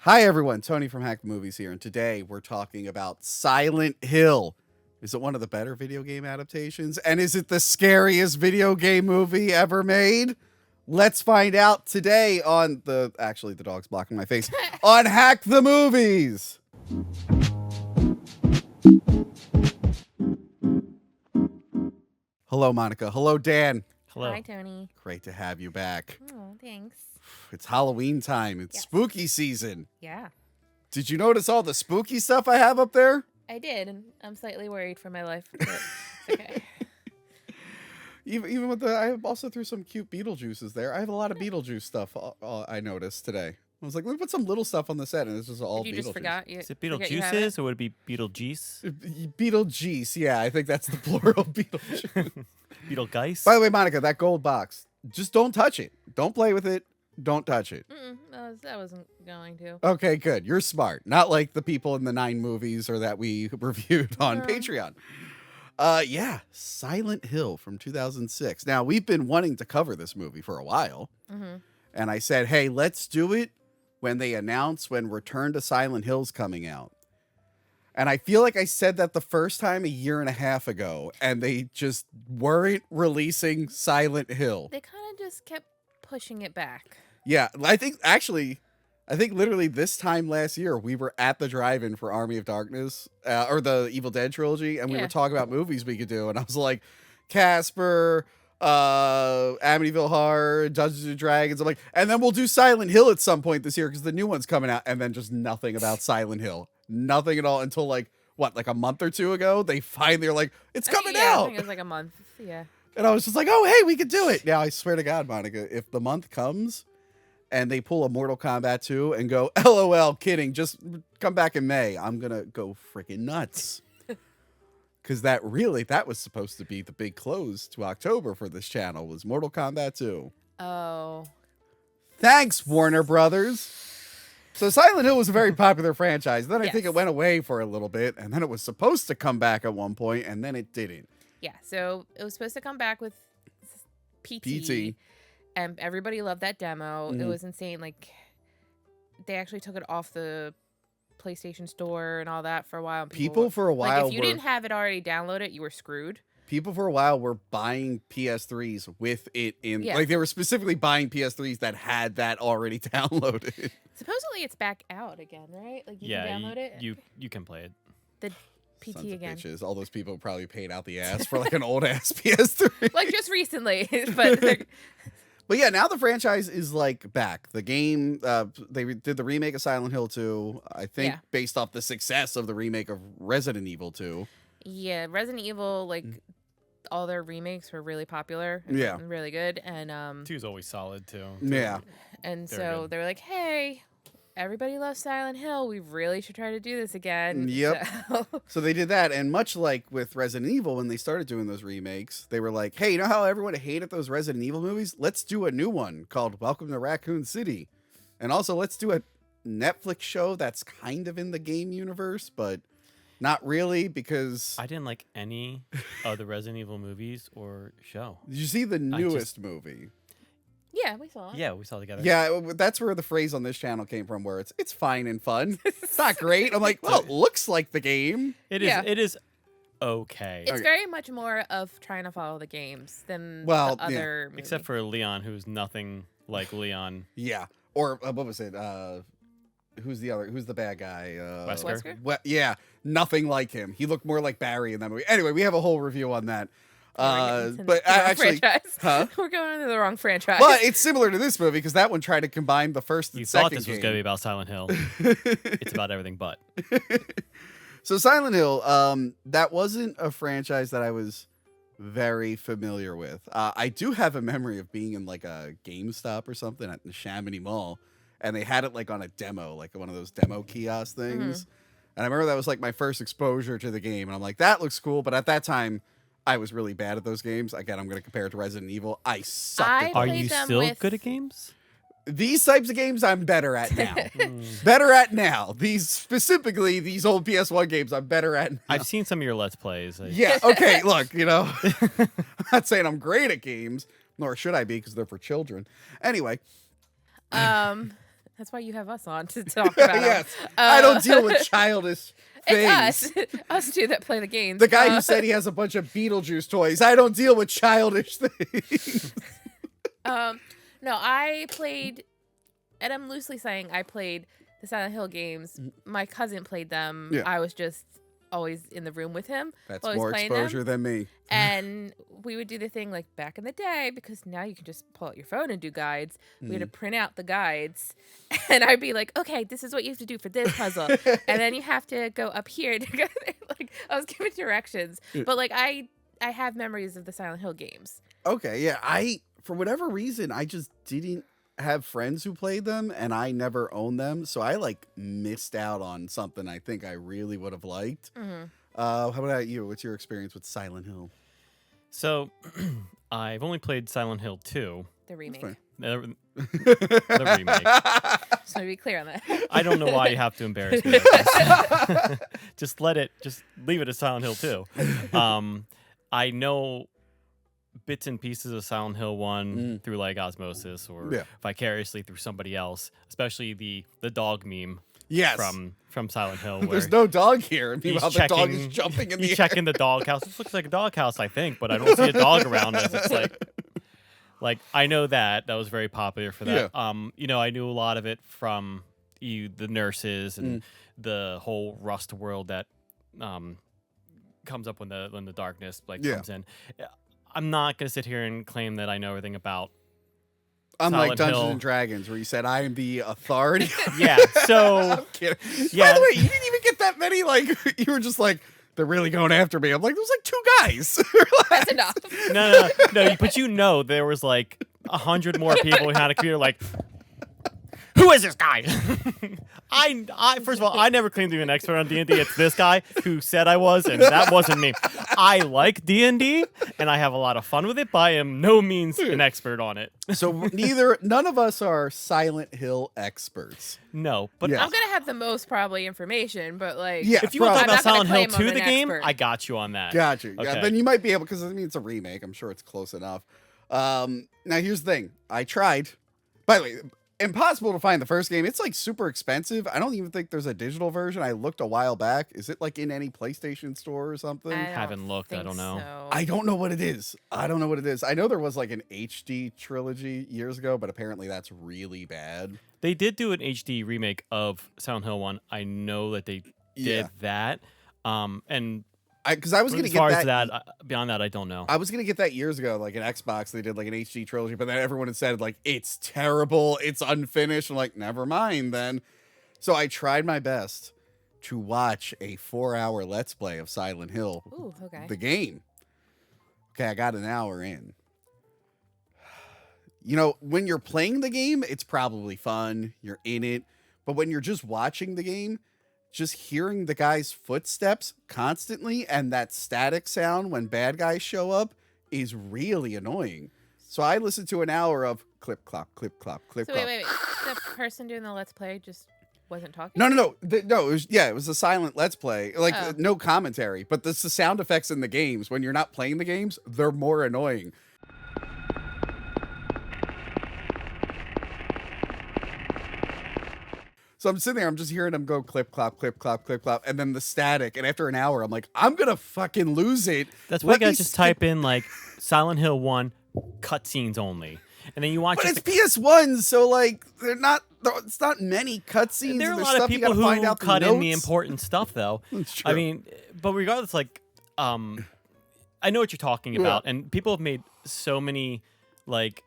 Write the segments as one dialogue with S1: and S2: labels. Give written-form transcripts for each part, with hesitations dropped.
S1: Hi, everyone. Tony from Hack the Movies here, and today we're talking about Silent Hill. Is it one of the better video game adaptations? And is it the scariest video game movie ever made? Let's find out today on the... Actually, the dog's blocking my face. On Hack the Movies! Hello, Monica. Hello, Dan.
S2: Hello.
S3: Hi, Tony.
S1: Great to have you back.
S3: Oh, thanks.
S1: It's Halloween time. It's
S3: Yes.
S1: spooky season.
S3: Yeah,
S1: Did you notice all the spooky stuff I have up there?
S3: I did, and I'm slightly worried for my life, but it's okay.
S1: Even with the, I also threw some cute Beetlejuices there. I have a lot of Beetlejuice stuff. I noticed today. I was like, let me put some little stuff on the set, and it's just all
S3: You
S1: Beetlejuice.
S3: just forgot.
S2: Is it
S3: forget you have it?
S2: Beetlejuices or would it be Beetlejuice?
S1: Beetlejuice, yeah, I think that's the plural. Beetlejuice.
S2: Beetlegeist?
S1: By the way, Monica, that gold box, just don't touch it. Don't play with it. Don't touch it.
S3: I wasn't going to.
S1: Okay, good. You're smart. Not like the people in the 9 movies or that we reviewed on
S3: No.
S1: Patreon. Yeah, Silent Hill from 2006. Now, we've been wanting to cover this movie for a while.
S3: Mm-hmm.
S1: And I said, hey, let's do it when they announce when Return to Silent Hill's coming out. And I feel like I said that the first time a year and a half ago, and they just weren't releasing Silent Hill.
S3: They kind of just kept pushing it back.
S1: Yeah, I think literally this time last year, we were at the drive-in for Army of Darkness, or the Evil Dead trilogy, and we were talking about movies we could do. And I was like, Casper, Amityville Horror, Dungeons and Dragons. I'm like, and then we'll do Silent Hill at some point this year because the new one's coming out. And then just nothing about Silent Hill. Nothing at all until like a month or two ago. They finally are like, it's coming out.
S3: I think it was like a month. Yeah.
S1: And I was just like, oh, hey, we could do it. Now, I swear to God, Monica, if the month comes and they pull a Mortal Kombat 2 and go, LOL, kidding, just come back in May, I'm going to go freaking nuts. Because that was supposed to be the big close to October for this channel, was Mortal Kombat 2.
S3: Oh.
S1: Thanks, Warner Brothers. So Silent Hill was a very popular franchise. Then I think it went away for a little bit, and then it was supposed to come back at one point, and then it didn't.
S3: Yeah, so it was supposed to come back with
S1: PT.
S3: And everybody loved that demo. It was insane. Like, they actually took it off the PlayStation Store and all that for a while. And
S1: People for a while
S3: like, if you didn't have it already downloaded, you were screwed.
S1: People for a while were buying PS3s with it in.
S3: Yeah.
S1: Like, they were specifically buying PS3s that had that already downloaded.
S3: Supposedly it's back out again, right? Like, you can download it.
S2: You can play it.
S3: The PT
S1: Sons
S3: again.
S1: of bitches. All those people probably paid out the ass for like an old ass PS3.
S3: Like, just recently. But
S1: But yeah, now the franchise is like back. The game, they did the remake of Silent Hill 2, I think, based off the success of the remake of Resident Evil 2.
S3: yeah, Resident Evil, like, all their remakes were really popular.
S1: Yeah.
S3: And really good. And
S2: 2's always solid, too.
S1: Yeah.
S3: and
S2: They're
S3: so
S2: good.
S3: they were like, hey, everybody loves Silent Hill. We really should try to do this again.
S1: Yep.
S3: So-
S1: So they did that, and much like with Resident Evil, when they started doing those remakes, they were like, hey, you know how everyone hated those Resident Evil movies? Let's do a new one called Welcome to Raccoon City. And also, let's do a Netflix show that's kind of in the game universe, but not really, because...
S2: I didn't like any of the Resident Evil movies or show.
S1: Did you see the newest movie?
S3: yeah, we saw it.
S2: Yeah, we saw it together.
S1: Yeah, that's where the phrase on this channel came from, where it's fine and fun. It's not great. I'm like, well, it looks like the game.
S2: It is.
S3: Yeah.
S2: It is okay.
S3: It's very much more of trying to follow the games than
S1: Well,
S3: the other movie.
S2: Except for Leon, who's nothing like Leon.
S1: Yeah. Or, what was it? Who's the bad guy?
S2: Wesker?
S1: Yeah, nothing like him. He looked more like Barry in that movie. Anyway, we have a whole review on that. But actually, huh?
S3: We're going into the wrong franchise.
S1: But it's similar to this movie because that one tried to combine the first and
S2: You
S1: second
S2: thought this was
S1: game.
S2: going to be about Silent Hill. It's about everything but.
S1: So Silent Hill, that wasn't a franchise that I was very familiar with. I do have a memory of being in like a GameStop or something at the Chamonix Mall, and they had it like on a demo, like one of those demo kiosk things. And I remember that was like my first exposure to the game, and I'm like, that looks cool. But at that time, I was really bad at those games. Again, I'm going to compare it to Resident Evil. I sucked at
S2: Are
S3: played
S2: you
S3: them
S2: still
S3: with-
S2: good at games?
S1: these types of games I'm better at now. Better at now. Specifically these old PS1 games I'm better at now.
S2: I've seen some of your Let's Plays.
S1: Yeah, okay, look, I'm not saying I'm great at games, nor should I be because they're for children. Anyway.
S3: That's why you have us on to talk about
S1: Yes.
S3: them.
S1: I don't deal with childish things.
S3: It's us two that play the games.
S1: The guy who said he has a bunch of Beetlejuice toys. I don't deal with childish things.
S3: No, I played, and I'm loosely saying I played the Silent Hill games. My cousin played them.
S1: Yeah.
S3: I was just always in the room with him.
S1: That's
S3: always
S1: more
S3: playing
S1: exposure
S3: them.
S1: than me.
S3: And we would do the thing like back in the day, because now you can just pull out your phone and do guides. We had to print out the guides, and I'd be like, okay, this is what you have to do for this puzzle. And then you have to go up here to go there. Like, I was giving directions. But like I have memories of the Silent Hill games.
S1: Okay, yeah. For whatever reason, I just didn't have friends who played them, and I never owned them. So I like missed out on something I think I really would have liked. How about you? What's your experience with Silent Hill?
S2: So, I've only played Silent Hill 2.
S3: The remake.
S2: The remake.
S3: Just want to be clear on that.
S2: I don't know why you have to embarrass me. Like this. Just leave it as Silent Hill 2. I know bits and pieces of Silent Hill 1 through like osmosis or vicariously through somebody else, especially the dog meme.
S1: Yes.
S2: From Silent Hill. Where
S1: There's no dog here. Meanwhile, the dog is jumping in the air.
S2: He's checking the dog house. This looks like a dog house, I think, but I don't see a dog around us. It's like I know that was very popular for that. Yeah. I knew a lot of it from the nurses and the whole Rust world that comes up when the darkness comes in. I'm not gonna sit here and claim that I know everything about.
S1: Unlike
S2: Silent
S1: Dungeons
S2: Hill.
S1: and Dragons, where you said I am the authority.
S2: Yeah. So.
S1: I'm kidding.
S2: Yeah.
S1: By the way, you didn't even get that many. Like you were just like, they're really going after me. I'm like, there's like 2 guys.
S3: That's enough.
S2: No. But there was like 100 more people who had a computer. Like, who is this guy? I first of all, I never claimed to be an expert on D&D. It's this guy who said I was, and that wasn't me. I like D&D, and I have a lot of fun with it, but I am no means an expert on it.
S1: So none of us are Silent Hill experts.
S2: No, but
S1: Yeah.
S3: I'm gonna have the most probably information, but like,
S1: Yeah,
S2: if you want to talk
S3: I'm
S2: about
S3: not gonna
S2: Silent Hill
S3: claim
S2: 2,
S3: I'm
S2: the
S3: an
S2: game,
S3: expert.
S2: I got you on that.
S1: Gotcha.
S2: Okay.
S1: Yeah, then you might be able, because I mean it's a remake. I'm sure it's close enough. Now here's the thing. I tried. By the way, impossible to find the first game. It's like super expensive. I don't even think there's a digital version. I looked a while back. Is it like in any PlayStation store or something?
S2: Haven't looked. I
S3: think
S2: don't know.
S3: so.
S1: I don't know what it is. I know there was like an HD trilogy years ago, but apparently that's really bad.
S2: They did do an HD remake of Silent Hill 1. I know that they did that. And
S1: Because I was going to
S2: as
S1: get
S2: far
S1: that.
S2: as that, beyond that, I don't know.
S1: I was going to get that years ago, like an Xbox. They did like an HD trilogy, but then everyone had said like, it's terrible. It's unfinished. I'm like, never mind then. So I tried my best to watch a 4-hour Let's Play of Silent Hill.
S3: Ooh, okay.
S1: The game. Okay, I got an hour in. You know, when you're playing the game, it's probably fun. You're in it. But when you're just watching the game, just hearing the guy's footsteps constantly and that static sound when bad guys show up is really annoying. So I listened to an hour of clip, clop, clip, clop, clip,
S3: So
S1: clop.
S3: wait. The person doing the Let's Play just wasn't talking?
S1: No. It was a silent Let's Play. Like,
S3: Oh.
S1: no commentary. But the sound effects in the games, when you're not playing the games, they're more annoying. So I'm sitting there, I'm just hearing them go clip, clop, clip, clop, clip, clop, and then the static. And after an hour, I'm like, I'm going to fucking lose it.
S2: That's why you gotta just type in like Silent Hill 1 cutscenes only. And then you watch
S1: But
S2: just
S1: it's PS1, so like, it's not many cutscenes.
S2: There are a
S1: There's
S2: lot of
S1: stuff you
S2: people
S1: gotta find
S2: who
S1: out
S2: cut in the
S1: notes.
S2: important stuff, though.
S1: It's true.
S2: I mean, but regardless, like, I know what you're talking about, and people have made so many like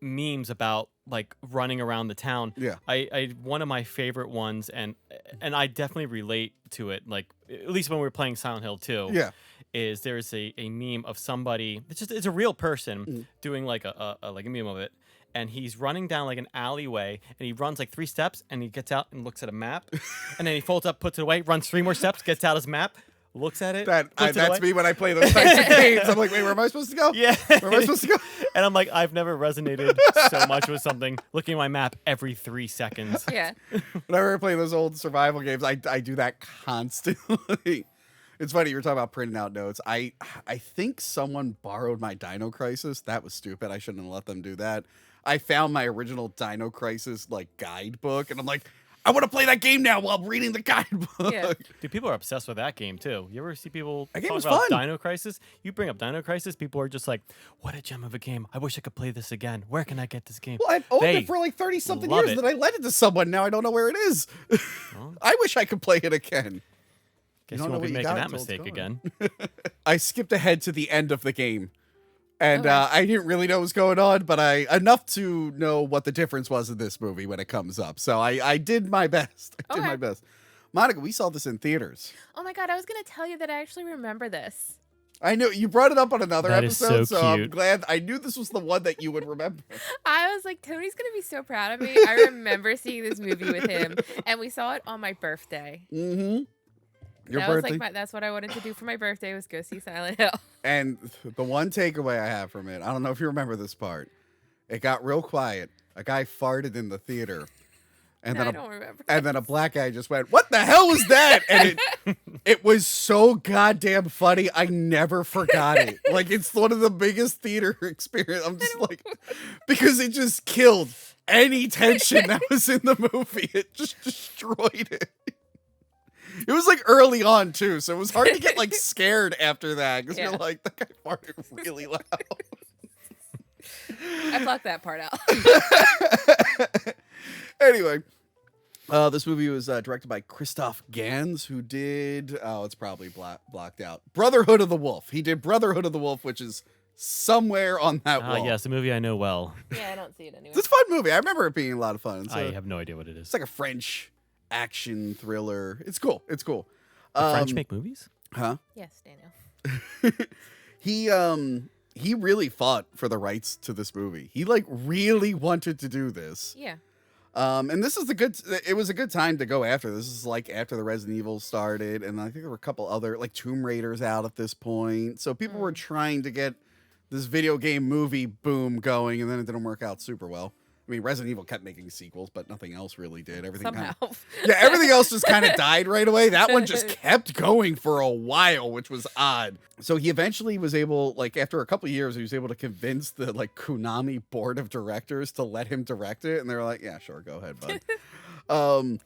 S2: memes about like running around the town.
S1: Yeah.
S2: I one of my favorite ones, and I definitely relate to it. Like, at least when we were playing Silent Hill 2.
S1: Yeah.
S2: Is there's a meme of somebody, it's a real person doing like a meme of it, and he's running down like an alleyway, and he runs like 3 steps, and he gets out and looks at a map, and then he folds up, puts it away, runs 3 more steps, gets out his map, looks at it.
S1: That's me when I play those types of games. I'm like, wait, where am I supposed to go?
S2: Yeah.
S1: Where am I supposed to go?
S2: And I'm like, I've never resonated so much with something looking at my map every 3 seconds.
S3: Yeah.
S1: Whenever I play those old survival games, I do that constantly. It's funny, you were talking about printing out notes. I think someone borrowed my Dino Crisis. That was stupid. I shouldn't have let them do that. I found my original Dino Crisis like guidebook, and I'm like, I want to play that game now while reading the guidebook.
S3: Yeah.
S2: Dude, people are obsessed with that game too. You ever see people
S1: That game
S2: talk
S1: was
S2: about
S1: fun.
S2: Dino Crisis? You bring up Dino Crisis, people are just like, "What a gem of a game! I wish I could play this again. Where can I get this game?"
S1: Well, I've owned
S2: They
S1: it for like 30-something
S2: love
S1: years,
S2: it.
S1: and then I lent it to someone. Now I don't know where it is.
S2: Well,
S1: I wish I could play it again.
S2: guess
S1: don't
S2: you
S1: know
S2: won't be
S1: what you
S2: making
S1: got
S2: that
S1: until it's
S2: mistake
S1: gone.
S2: again.
S1: I skipped ahead to the end of the game. And
S3: Okay.
S1: I didn't really know what was going on, but enough to know what the difference was in this movie when it comes up. So I did my best. I did
S3: Okay.
S1: my best. Monica, we saw this in theaters.
S3: Oh my God, I was going to tell you that I actually remember this.
S1: I know you brought it up on another
S2: That is
S1: episode,
S2: so
S1: I'm
S2: cute.
S1: glad. I knew this was the one that you would remember.
S3: I was like, Tony's going to be so proud of me. I remember seeing this movie with him, and we saw it on my birthday.
S1: Mm-hmm. Your
S3: that
S1: birthday.
S3: was like that's what I wanted to do for my birthday was go see Silent Hill.
S1: And the one takeaway I have from it, I don't know if you remember this part. It got real quiet. A guy farted in the theater. And
S3: I
S1: then
S3: don't remember.
S1: a black guy just went, "What the hell was that?" And it was so goddamn funny. I never forgot it. Like, it's one of the biggest theater experience. I'm just like, because it just killed any tension that was in the movie. It just destroyed it. It was like early on too, so it was hard to get like scared after that because
S3: Yeah.
S1: you're like, that guy farted really loud.
S3: I blocked that part out.
S1: Anyway, this movie was directed by Christoph Gans, who did, it's probably blocked out, Brotherhood of the Wolf. He did Brotherhood of the Wolf, which is somewhere on that wall.
S2: Yes, a movie I know well.
S3: Yeah, I don't see it anywhere.
S1: It's a fun movie. I remember it being a lot of fun.
S2: I have no idea what it is.
S1: It's like a French action thriller. It's cool. It's cool.
S2: The French make movies?
S1: Huh?
S3: Yes, Daniel.
S1: He really fought for the rights to this movie. He like really wanted to do this.
S3: Yeah.
S1: And this is it was a good time to go after. This is like after the Resident Evil started, and I think there were a couple other like Tomb Raiders out at this point. So people were trying to get this video game movie boom going, and then it didn't work out super well. I mean, Resident Evil kept making sequels, but nothing else really did. Everything
S3: Somehow.
S1: everything else just kind of died right away. That one just kept going for a while, which was odd. So he eventually was able, like after a couple of years, he was able to convince the like Konami board of directors to let him direct it, and they were like, "Yeah, sure, go ahead, bud."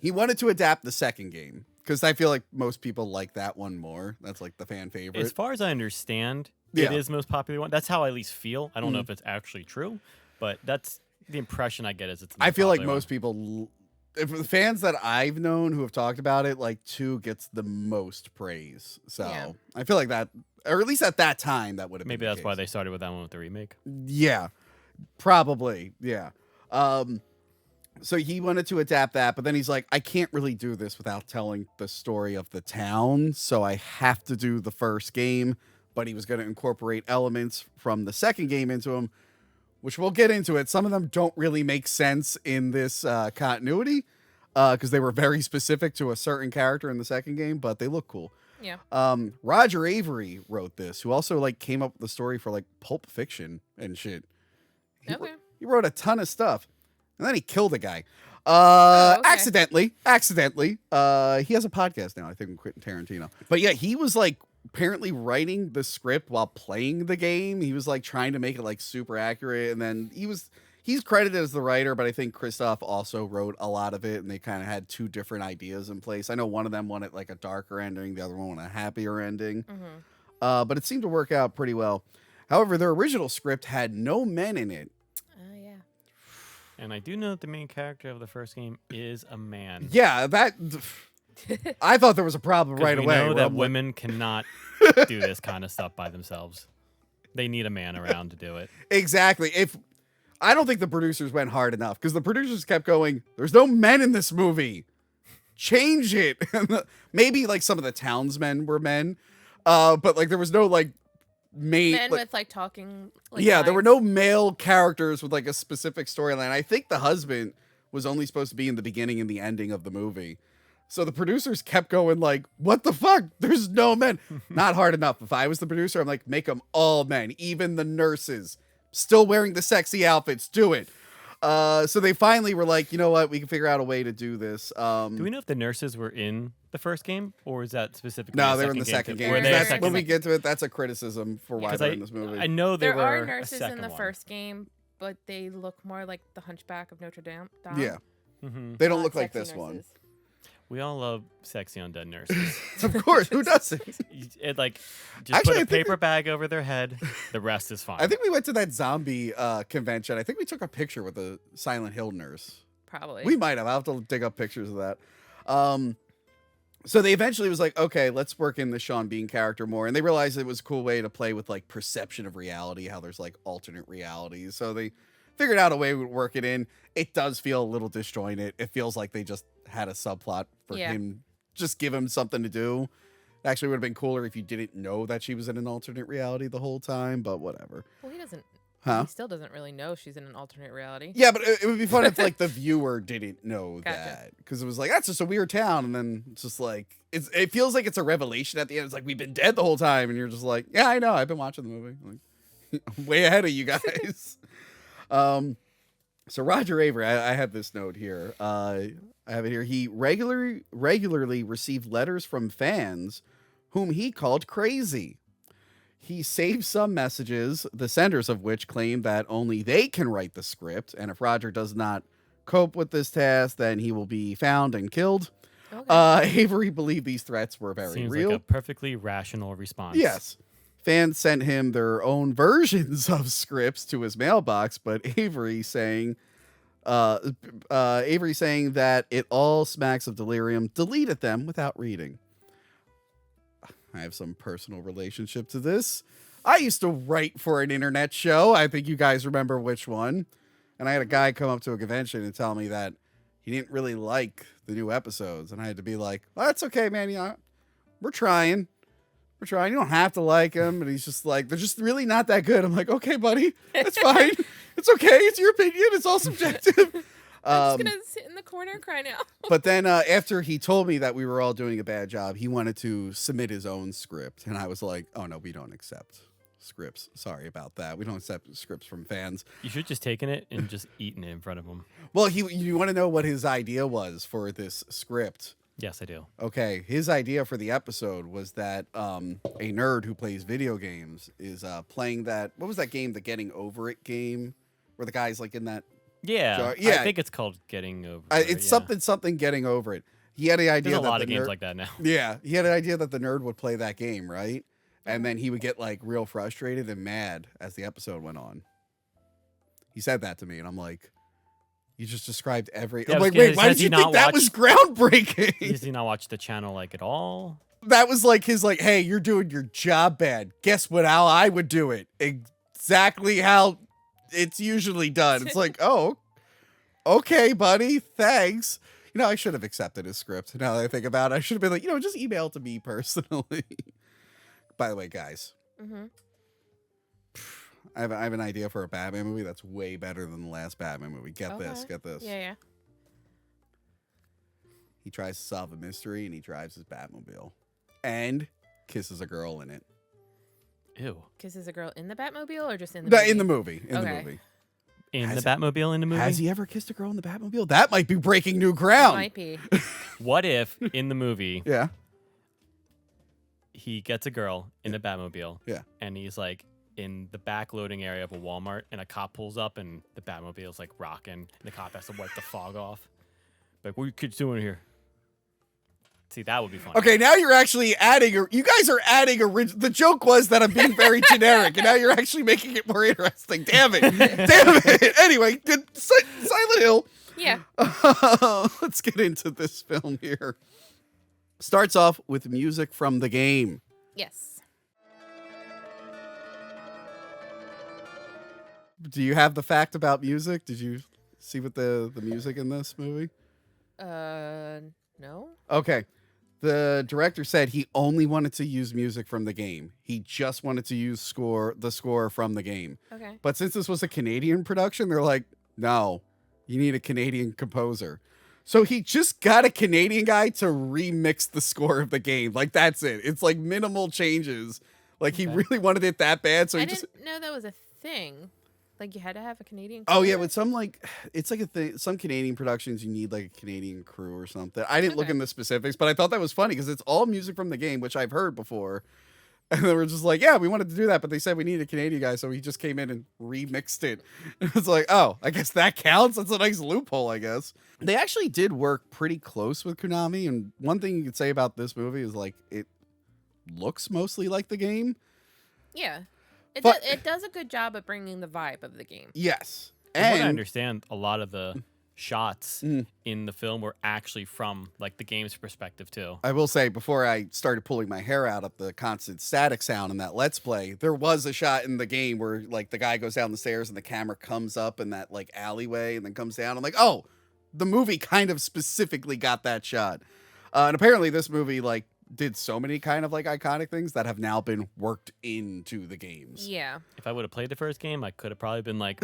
S1: He wanted to adapt the second game because I feel like most people like that one more. That's like the fan favorite.
S2: As far as I understand,
S1: Yeah.
S2: it is the most popular one. That's how I at least feel. I don't know if it's actually true, but that's the impression I get. Is it's. The
S1: I
S2: most
S1: feel like
S2: popular
S1: most people, if the fans that I've known who have talked about it, like 2 gets the most praise. So
S3: Yeah.
S1: I feel like that, or at least at that time, that would have
S2: one. Maybe
S1: been the
S2: that's why
S1: case.
S2: they started with that one with the remake.
S1: Yeah, probably. Yeah. So he wanted to adapt that, but then he's like, I can't really do this without telling the story of the town. So I have to do the first game, but he was going to incorporate elements from the second game into him, which we'll get into it. Some of them don't really make sense in this continuity because they were very specific to a certain character in the second game, but they look cool.
S3: Yeah.
S1: Roger Avery wrote this, who also like came up with the story for like Pulp Fiction and shit.
S3: Okay.
S1: He wrote a ton of stuff, and then he killed a guy.
S3: Okay.
S1: Accidentally. He has a podcast now, I think, with Quentin Tarantino. But yeah, he was like apparently writing the script while playing the game. He was like trying to make it like super accurate, and then he's credited as the writer, but I think Christoph also wrote a lot of it, and they kind of had 2 different ideas in place. I know one of them wanted like a darker ending, the other one wanted a happier ending. But it seemed to work out pretty well. However, their original script had no men in it.
S3: Oh yeah.
S2: And I do know that the main character of the first game is a man.
S1: Yeah, that I thought there was a problem
S2: 'Cause
S1: right
S2: we
S1: away.
S2: know
S1: where
S2: that
S1: I'm like,
S2: women cannot do this kind of stuff by themselves. They need a man around to do it.
S1: exactly. I don't think the producers went hard enough because the producers kept going, there's no men in this movie. Change it. Maybe like some of the townsmen were men, but like there was no like
S3: Men with like talking. Like,
S1: yeah, there were
S3: lines.
S1: no male characters with like a specific storyline. I think the husband was only supposed to be in the beginning and the ending of the movie. So the producers kept going like, what the fuck? There's no men. Not hard enough. If I was the producer, I'm like, make them all men, even the nurses. Still wearing the sexy outfits. Do it. So they finally were like, you know what? We can figure out a way to do this.
S2: Do we know if the nurses were in the first game, or is that specifically?
S1: No,
S2: the
S1: they were in the
S2: second
S1: second
S2: too?
S1: game.
S2: Were they
S1: That's,
S2: second
S1: when we
S2: game?
S1: get to it, that's a criticism for why
S2: 'Cause
S1: they're in this movie.
S2: I know
S3: There
S2: were
S3: are
S2: a
S3: nurses in
S2: second
S3: the
S2: one.
S3: first game, but they look more like the Hunchback of Notre Dame.
S1: Yeah.
S2: Mm-hmm.
S1: They don't look like
S3: Sexy
S1: this
S3: nurses.
S1: one.
S2: We all love sexy undead nurses.
S1: Of course, who doesn't?
S2: Just
S1: Actually, I
S2: put a
S1: think
S2: paper bag over their head. The rest is fine.
S1: I think we went to that zombie convention. I think we took a picture with the Silent Hill nurse.
S3: Probably.
S1: We might have. I'll have to dig up pictures of that. So they eventually was like, okay, let's work in the Sean Bean character more. And they realized it was a cool way to play with like perception of reality, how there's like alternate realities. So they figured out a way to work it in. It does feel a little disjointed. It feels like they just had a subplot for him, just give him something to do. It actually would have been cooler if you didn't know that she was in an alternate reality the whole time, but whatever.
S3: Well, he doesn't.
S1: Huh?
S3: He still doesn't really know she's in an alternate reality.
S1: Yeah, but it would be fun if like the viewer didn't know
S3: Gotcha.
S1: that, because it was like, that's just a weird town, and then it's just like it feels like it's a revelation at the end. It's like, we've been dead the whole time, and you're just like, yeah, I know, I've been watching the movie, like, I'm way ahead of you guys. So Roger Avery, I have this note here. I have it here. He regularly received letters from fans whom he called crazy. He saved some messages, the senders of which claim that only they can write the script, and if Roger does not cope with this task, then he will be found and killed. Okay. Avery believed these threats were very
S2: Seems
S1: real.
S2: like a perfectly rational response.
S1: Yes. Fans sent him their own versions of scripts to his mailbox, but Avery saying that it all smacks of delirium, deleted them without reading. I have some personal relationship to this. I used to write for an internet show. I think you guys remember which one. And I had a guy come up to a convention and tell me that he didn't really like the new episodes. And I had to be like, well, that's okay, man. You know, we're trying. We're trying. You don't have to like them. And he's just like, they're just really not that good. I'm like, okay, buddy. That's fine. It's okay. It's your opinion. It's all subjective.
S3: I'm just going to sit in the corner and cry now.
S1: But then after he told me that we were all doing a bad job, he wanted to submit his own script. And I was like, oh, no, we don't accept scripts. Sorry about that. We don't accept scripts from fans.
S2: You should have just taken it and just eaten it in front of him.
S1: Well, you want to know what his idea was for this script?
S2: Yes, I do.
S1: Okay. His idea for the episode was that a nerd who plays video games is playing that. What was that game? The Getting Over It game, where the guy's like in that.
S2: Yeah, I think it's called Getting Over It.
S1: It's something Getting Over It. He had the idea.
S2: There's a
S1: that
S2: lot
S1: the
S2: of games
S1: nerd,
S2: like that now.
S1: Yeah, he had an idea that the nerd would play that game, right? And then he would get like real frustrated and mad as the episode went on. He said that to me, and I'm like, "You just described every."
S2: Yeah,
S1: I'm like, wait, why
S2: has
S1: did you
S2: he
S1: think
S2: not
S1: that was groundbreaking?
S2: Does he not watch the channel like at all?
S1: That was like his like, "Hey, you're doing your job bad. Guess what? How I would do it? Exactly how it's usually done." It's like, oh, okay, buddy, thanks. You know, I should have accepted his script. Now that I think about it, I should have been like, just email it to me personally. By the way, guys, I have an idea for a Batman movie that's way better than the last Batman movie. Get this.
S3: Yeah.
S1: He tries to solve a mystery and he drives his Batmobile and kisses a girl in it.
S2: Ew.
S3: Kisses a girl in the Batmobile or just in the movie?
S1: In the movie.
S3: Okay.
S1: The movie.
S2: In the Batmobile in the movie?
S1: Has he ever kissed a girl in the Batmobile? That might be breaking new ground.
S3: Might be.
S2: What if in the movie
S1: Yeah.
S2: he gets a girl in the Batmobile and he's like in the back loading area of a Walmart and a cop pulls up and the Batmobile's like rocking and the cop has to wipe the fog off. Like, what are you kids doing here? See, that would be fun.
S1: Okay, now you're actually adding. You guys are adding. The joke was that I'm being very generic, and now you're actually making it more interesting. Damn it! Damn it! Anyway, Silent Hill.
S3: Yeah.
S1: Let's get into this film here. Starts off with music from the game.
S3: Yes.
S1: Do you have the fact about music? Did you see what the music in this movie?
S3: No.
S1: Okay. The director said he only wanted to use music from the game. He just wanted to use the score from the game.
S3: Okay.
S1: But since this was a Canadian production, they're like, no, you need a Canadian composer. So he just got a Canadian guy to remix the score of the game. Like, that's it. It's like minimal changes. Like, he really wanted it that bad. So
S3: I didn't know that was a thing. Like, you had to have a Canadian
S1: crew? Oh, yeah,
S3: crew?
S1: but it's like a thing. Some Canadian productions, you need like a Canadian crew or something. I didn't look in the specifics, but I thought that was funny because it's all music from the game, which I've heard before. And they were just like, yeah, we wanted to do that, but they said we needed a Canadian guy, so he just came in and remixed it. It's like, oh, I guess that counts. That's a nice loophole, I guess. They actually did work pretty close with Konami, and one thing you could say about this movie is like it looks mostly like the game.
S3: Yeah.
S1: But-
S3: It does a good job of bringing the vibe of the game.
S1: Yes.
S2: From what I
S1: And
S2: understand, a lot of the shots in the film were actually from like the game's perspective too.
S1: I will say, before I started pulling my hair out at the constant static sound in that Let's Play, there was a shot in the game where like the guy goes down the stairs and the camera comes up in that like alleyway and then comes down. I'm like, oh, the movie kind of specifically got that shot. And apparently this movie like did so many kind of like iconic things that have now been worked into the games.
S3: Yeah.
S2: If I would have played the first game, I could have probably been like,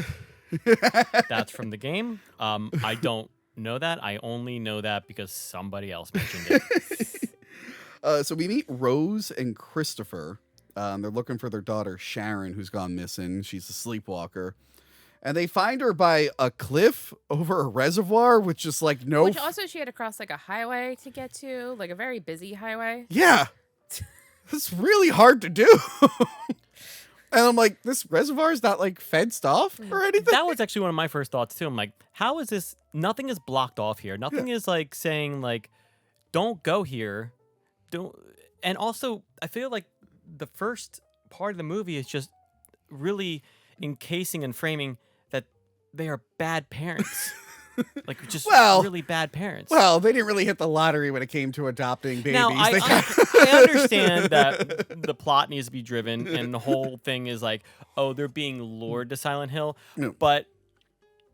S2: that's from the game. I don't know that. I only know that because somebody else mentioned it.
S1: So we meet Rose and Christopher. They're looking for their daughter, Sharon, who's gone missing. She's a sleepwalker. And they find her by a cliff over a reservoir, which is like no...
S3: Which also she had to cross like a highway to get to, like a very busy highway.
S1: Yeah. It's really hard to do. And I'm like, this reservoir is not like fenced off or anything.
S2: That was actually one of my first thoughts too. I'm like, how is this? Nothing is blocked off here. Nothing is like saying like, don't go here. Don't. And also, I feel like the first part of the movie is just really encasing and framing that they are bad parents. Like just really bad parents.
S1: Well, they didn't really hit the lottery when it came to adopting babies.
S2: Now, I understand that the plot needs to be driven, and the whole thing is like, oh, they're being lured to Silent Hill.
S1: No.
S2: But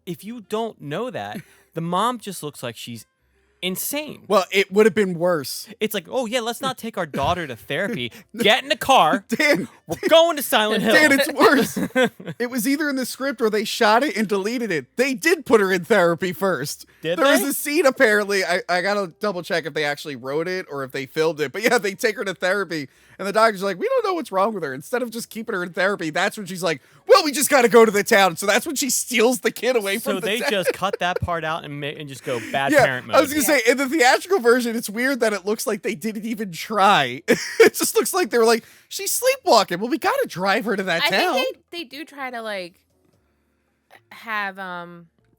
S2: if you don't know that, the mom just looks like she's insane.
S1: Well, it would have been worse.
S2: It's like, oh, yeah, let's not take our daughter to therapy. Get in the car.
S1: Dan,
S2: We're going to Silent Hill.
S1: Dan, it's worse. It was either in the script or they shot it and deleted it. They did put her in therapy first.
S2: Did
S1: there was
S2: they?
S1: a scene, apparently. I got to double check if they actually wrote it or if they filmed it. But yeah, they take her to therapy. And the doctor's like, we don't know what's wrong with her. Instead of just keeping her in therapy, that's when she's like, well, we just got to go to the town. So that's when she steals the kid away from
S2: So
S1: the
S2: they
S1: town.
S2: just cut that part out and just go bad
S1: Yeah,
S2: parent mode.
S1: I was going to say, in the theatrical version, it's weird that it looks like they didn't even try. It just looks like they were like, she's sleepwalking. Well, we got to drive her to that town.
S3: I think they do try to like have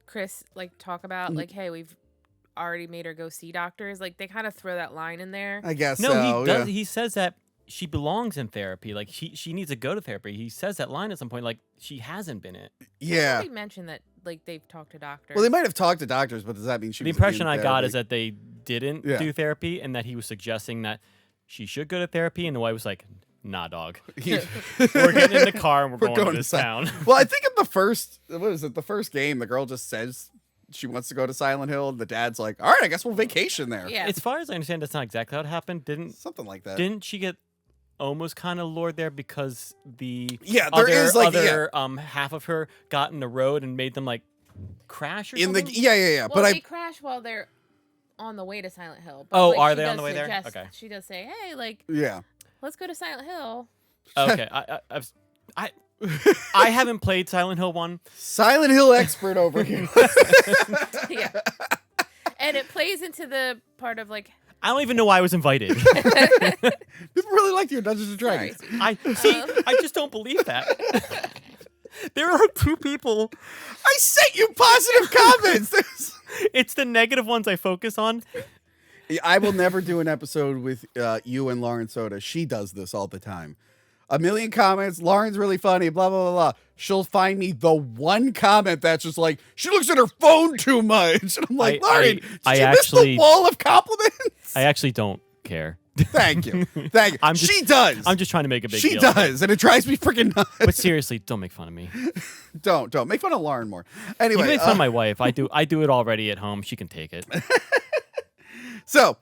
S3: Chris like talk about like, hey, we've already made her go see doctors. Like they kind of throw that line in there.
S1: I guess
S2: No,
S1: so.
S2: he does.
S1: Yeah.
S2: He says that she belongs in therapy. Like she needs to go to therapy. He says that line at some point. Like she hasn't been it.
S1: Yeah.
S3: They mentioned that like they've talked to doctors.
S1: Well, they might have talked to doctors, but does that mean she?
S2: The
S1: was
S2: impression
S1: in
S2: I got
S1: therapy?
S2: is that they didn't do therapy, and that he was suggesting that she should go to therapy, and the wife was like, "Nah, dog. We're getting in the car and we're going to this town."
S1: Well, I think in the first, what is it? The first game, the girl just says she wants to go to Silent Hill, and the dad's like, "All right, I guess we'll vacation there."
S3: Yeah.
S2: As far as I understand, that's not exactly how it happened.
S1: Something like that.
S2: Didn't she get almost kind of lured there because the
S1: Yeah, there is, like,
S2: other half of her got in the road and made them like crash or
S1: in the
S2: something?
S1: yeah.
S3: Well,
S1: But
S3: they crash while they're on the way to Silent Hill. But,
S2: Oh,
S3: like,
S2: are
S3: she
S2: they on
S3: does
S2: the way there?
S3: suggest-
S2: Okay.
S3: She does say, hey, like,
S1: yeah.
S3: let's go to Silent Hill.
S2: Okay, I haven't played Silent Hill 1.
S1: Silent Hill expert over here.
S3: Yeah. And it plays into the part of like,
S2: I don't even know why I was invited.
S1: People really like your Dungeons and Dragons.
S2: I just don't believe that. There are two people.
S1: I sent you positive comments.
S2: It's the negative ones I focus on.
S1: I will never do an episode with you and Lauren Soda. She does this all the time. A million comments. Lauren's really funny. Blah, blah, blah, blah. She'll find me the one comment that's just like, she looks at her phone too much. And I'm like, Lauren, did you miss the wall of compliments?
S2: I actually don't care.
S1: Thank you. Thank you. She does.
S2: I'm just trying to make a big deal.
S1: She does. And it drives me freaking nuts.
S2: But seriously, don't make fun of me.
S1: Don't. Make fun of Lauren more. Anyway.
S2: You make fun of my wife. I do it already at home. She can take it.
S1: So,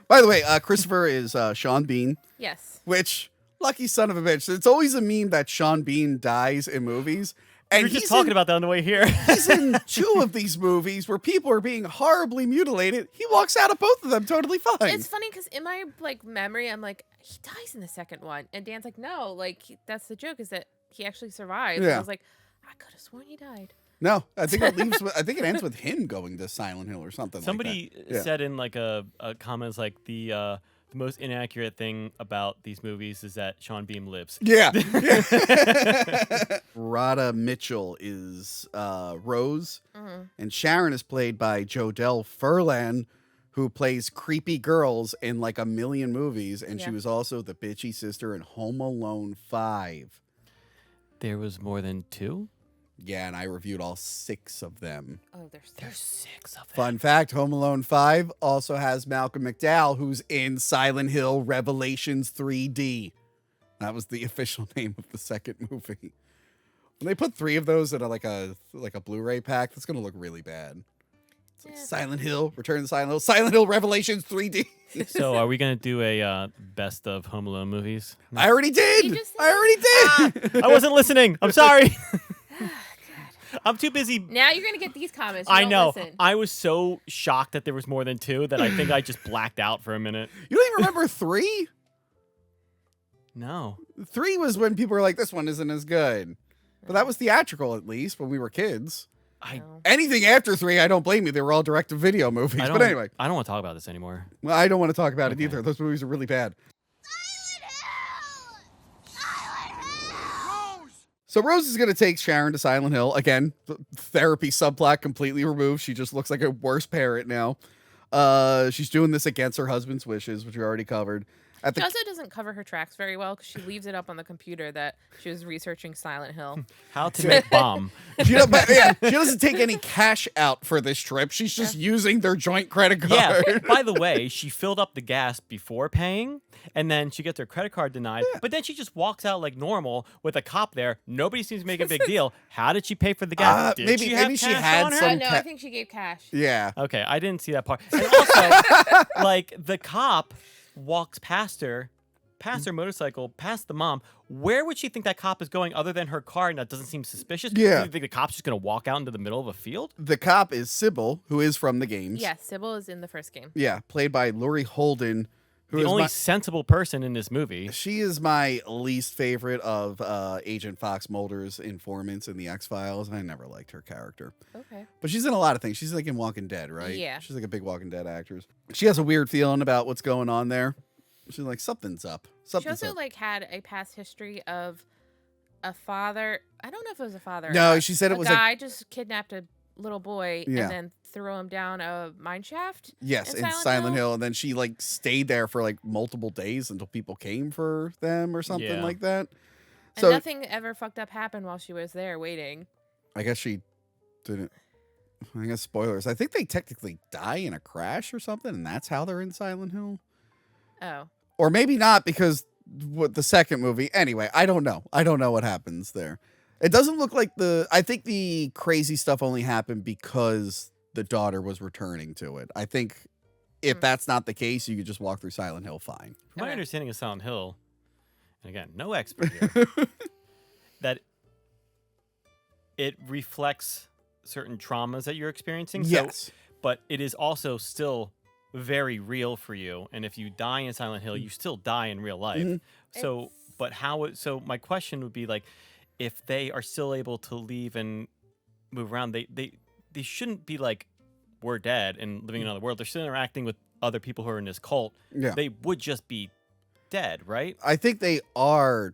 S1: by the way, Christopher is Sean Bean.
S3: yes.
S1: Which, lucky son of a bitch. It's always a meme that Sean Bean dies in movies. And
S2: we were just talking about that on the way here.
S1: He's in 2 of these movies where people are being horribly mutilated. He walks out of both of them totally fine.
S3: It's funny because in my like memory, I'm like, he dies in the second one. And Dan's like, no, like that's the joke is that he actually survives. And
S1: Yeah.
S3: I was like, I could have sworn he died.
S1: No, I think it leaves. I think it ends with him going to Silent Hill or something.
S2: Somebody
S1: like that. Yeah.
S2: said in like a comments like the most inaccurate thing about these movies is that Sean Bean lives.
S1: Yeah. Radha Mitchell is Rose, and Sharon is played by Jodelle Furlan, who plays creepy girls in like a million movies, and she was also the bitchy sister in Home Alone 5.
S2: There was more than 2?
S1: Yeah, and I reviewed all 6 of them.
S3: Oh, there's
S2: 6 of them.
S1: Fun fact, Home Alone 5 also has Malcolm McDowell, who's in Silent Hill Revelations 3D. That was the official name of the second movie. When they put 3 of those in like a Blu-ray pack, that's going to look really bad. It's like Silent Hill, Return to Silent Hill Revelations 3D.
S2: So are we going to do a best of Home Alone movies? No.
S1: I already did.
S2: I wasn't listening. I'm sorry. I'm too busy.
S3: Now you're gonna get these comments. You
S2: I
S3: don't
S2: know.
S3: Listen.
S2: I was so shocked that there was more than 2 that I think I just blacked out for a minute.
S1: You don't even remember 3?
S2: No.
S1: 3 was when people were like, this one isn't as good. But that was theatrical, at least, when we were kids. Anything after 3, I don't blame you. They were all direct-to-video movies. But anyway.
S2: I don't want to talk about this anymore.
S1: Well, I don't want to talk about it either. Those movies are really bad. So Rose is going to take Sharon to Silent Hill. Again, the therapy subplot completely removed. She just looks like a worse parent now. She's doing this against her husband's wishes, which we already covered.
S3: She also doesn't cover her tracks very well because she leaves it up on the computer that she was researching Silent Hill.
S2: How to make bomb.
S1: She doesn't take any cash out for this trip. She's just using their joint credit card.
S2: Yeah. By the way, she filled up the gas before paying, and then she gets her credit card denied. Yeah. But then she just walks out like normal with a cop there. Nobody seems to make a big deal. How did she pay for the gas?
S1: Maybe she had some.
S3: No, I think she gave cash.
S1: Yeah.
S2: Okay, I didn't see that part. And also, like the cop walks past her motorcycle, past the mom. Where would she think that cop is going other than her car? And that doesn't seem suspicious.
S1: Yeah.
S2: Do you think the cop's just going to walk out into the middle of a field?
S1: The cop is Sybil, who is from the games.
S3: Yeah, Sybil is in the first game.
S1: Yeah, played by Laurie Holden.
S2: The only sensible person in this movie.
S1: She is my least favorite of Agent Fox Mulder's informants in the X-Files. I never liked her character.
S3: Okay.
S1: But she's in a lot of things. She's like in Walking Dead, right?
S3: Yeah.
S1: She's like a big Walking Dead actress. She has a weird feeling about what's going on there. She's like, something's up.
S3: She also like had a past history of a father. I don't know if it was a father.
S1: No, she said it was
S3: a guy just kidnapped a little boy
S1: Yeah.
S3: and then threw him down a mine shaft.
S1: Yes, in Silent Hill. And then she like stayed there for like multiple days until people came for them or something like that.
S3: And
S1: so
S3: nothing ever fucked up happened while she was there waiting.
S1: I guess she didn't. I guess spoilers. I think they technically die in a crash or something, and that's how they're in Silent Hill.
S3: Oh.
S1: Or maybe not, because what the second movie. Anyway, I don't know. I don't know what happens there. It doesn't look like I think the crazy stuff only happened because the daughter was returning to it. I think if that's not the case, you could just walk through Silent Hill fine.
S2: From my understanding of Silent Hill, and again, no expert here, that it reflects certain traumas that you're experiencing.
S1: Yes.
S2: But it is also still very real for you. And if you die in Silent Hill, you still die in real life. Mm-hmm. So, but so my question would be like, if they are still able to leave and move around, they shouldn't be like, we're dead and living in another world. They're still interacting with other people who are in this cult.
S1: Yeah.
S2: They would just be dead, right?
S1: I think they are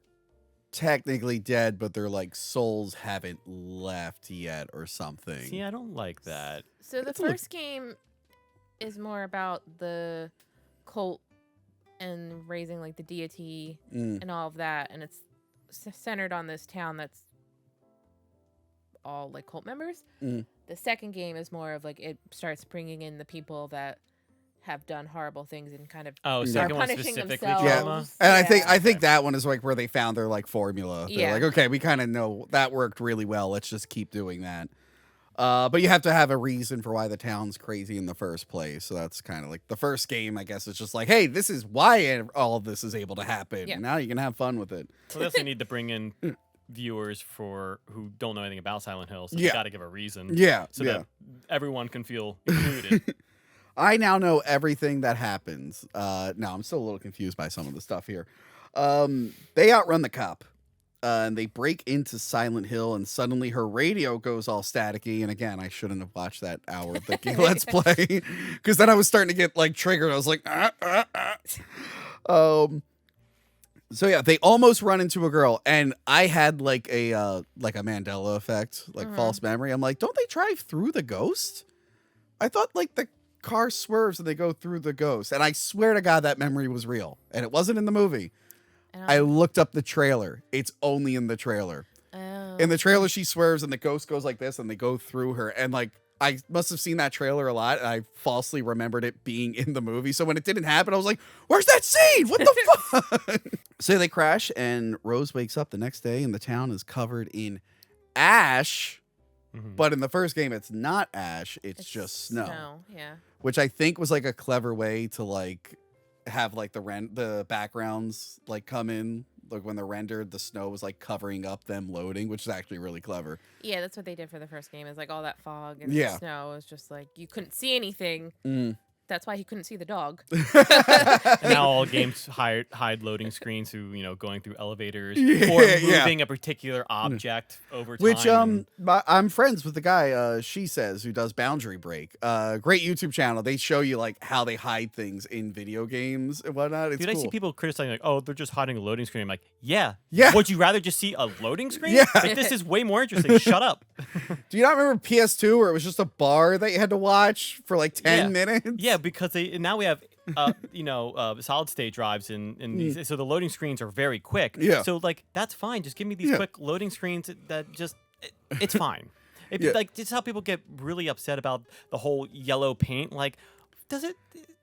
S1: technically dead, but their like souls haven't left yet or something.
S2: See, I don't like that.
S3: So the first game is more about the cult and raising like the deity and all of that, and it's centered on this town that's all like cult members. The second game is more of like it starts bringing in the people that have done horrible things and kind of
S2: second one
S3: punishing
S2: specifically
S3: themselves.
S1: And I think that one is like where they found their like formula. They're like, okay, we kind of know that worked really well. Let's just keep doing that. But you have to have a reason for why the town's crazy in the first place. So that's kind of like the first game, I guess, is just like, hey, this is why all of this is able to happen. Yeah. Now you can have fun with it.
S2: So we also need to bring in viewers who don't know anything about Silent Hill. So you got to give a reason.
S1: Yeah.
S2: So that everyone can feel included.
S1: I now know everything that happens. Now I'm still a little confused by some of the stuff here. They outrun the cop. and they break into Silent Hill, and suddenly her radio goes all staticky. And again, I shouldn't have watched that hour of the Let's Play, because then I was starting to get like triggered. I was like, So yeah, they almost run into a girl, and I had like a Mandela effect, like false memory. I'm like, don't they drive through the ghost? I thought like the car swerves and they go through the ghost, and I swear to God that memory was real, and it wasn't in the movie. I looked up the trailer. It's only in the trailer.
S3: Oh.
S1: In the trailer, she swerves, and the ghost goes like this, and they go through her, and like I must have seen that trailer a lot, and I falsely remembered it being in the movie. So when it didn't happen, I was like, where's that scene? What the fuck? So they crash, and Rose wakes up the next day, and the town is covered in ash. But in the first game, it's not ash. It's just snow.
S3: Yeah.
S1: Which I think was like a clever way to like have like the backgrounds like come in. Like when they're rendered, the snow was like covering up them loading, which is actually really clever.
S3: Yeah, that's what they did for the first game. Is like all that fog and snow was just like you couldn't see anything. That's why he couldn't see the dog.
S2: And now all games hide loading screens through going through elevators or moving a particular object over time.
S1: Which I'm friends with the guy She Says, who does Boundary Break. Great YouTube channel. They show you like how they hide things in video games and whatnot. It's
S2: Dude,
S1: cool.
S2: I see people criticizing like, oh, they're just hiding a loading screen. I'm like, yeah. Would you rather just see a loading screen?
S1: Yeah.
S2: Like, this is way more interesting. Shut up.
S1: Do you not remember PS2 where it was just a bar that you had to watch for like 10 minutes?
S2: Yeah, because now we have solid state drives and these, so the loading screens are very quick.
S1: Yeah.
S2: So like that's fine. Just give me these quick loading screens that just it's fine. Like just how people get really upset about the whole yellow paint. Like, does it?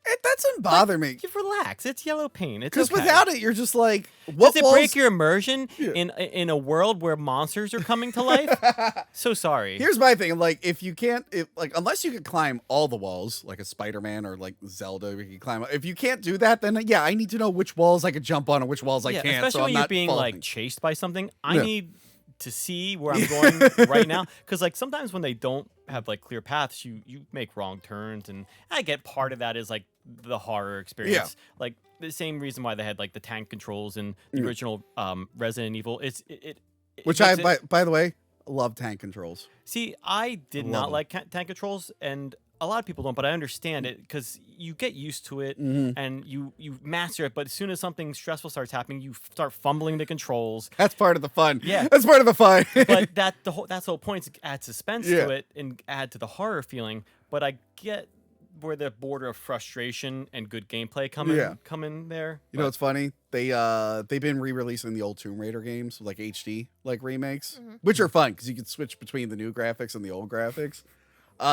S1: It doesn't bother me.
S2: You relax. It's yellow paint. It's
S1: because
S2: okay.
S1: without it, you're just like, what?
S2: Does it break your immersion in a world where monsters are coming to life? So sorry.
S1: Here's my thing. Like, if you can't, unless you can climb all the walls, like a Spider-Man or like Zelda, you can climb. If you can't do that, then I need to know which walls I could jump on and which walls I can't.
S2: Especially
S1: so
S2: when
S1: I'm
S2: you're
S1: not
S2: being
S1: falling.
S2: like chased by something. I need to see where I'm going right now, because like sometimes when they don't have like clear paths, you make wrong turns, and I get part of that is like the horror experience. Like the same reason why they had like the tank controls in the original Resident Evil.
S1: Which I by the way love tank controls.
S2: See, I did not like tank controls, and a lot of people don't, but I understand it because you get used to it and you master it. But as soon as something stressful starts happening, you start fumbling the controls.
S1: That's part of the fun.
S2: Yeah,
S1: that's part of the fun.
S2: But that's the whole point, is to add suspense to it and add to the horror feeling. But I get where the border of frustration and good gameplay come in there.
S1: You know what's funny? They've been re-releasing the old Tomb Raider games, like HD like remakes, which are fun because you can switch between the new graphics and the old graphics.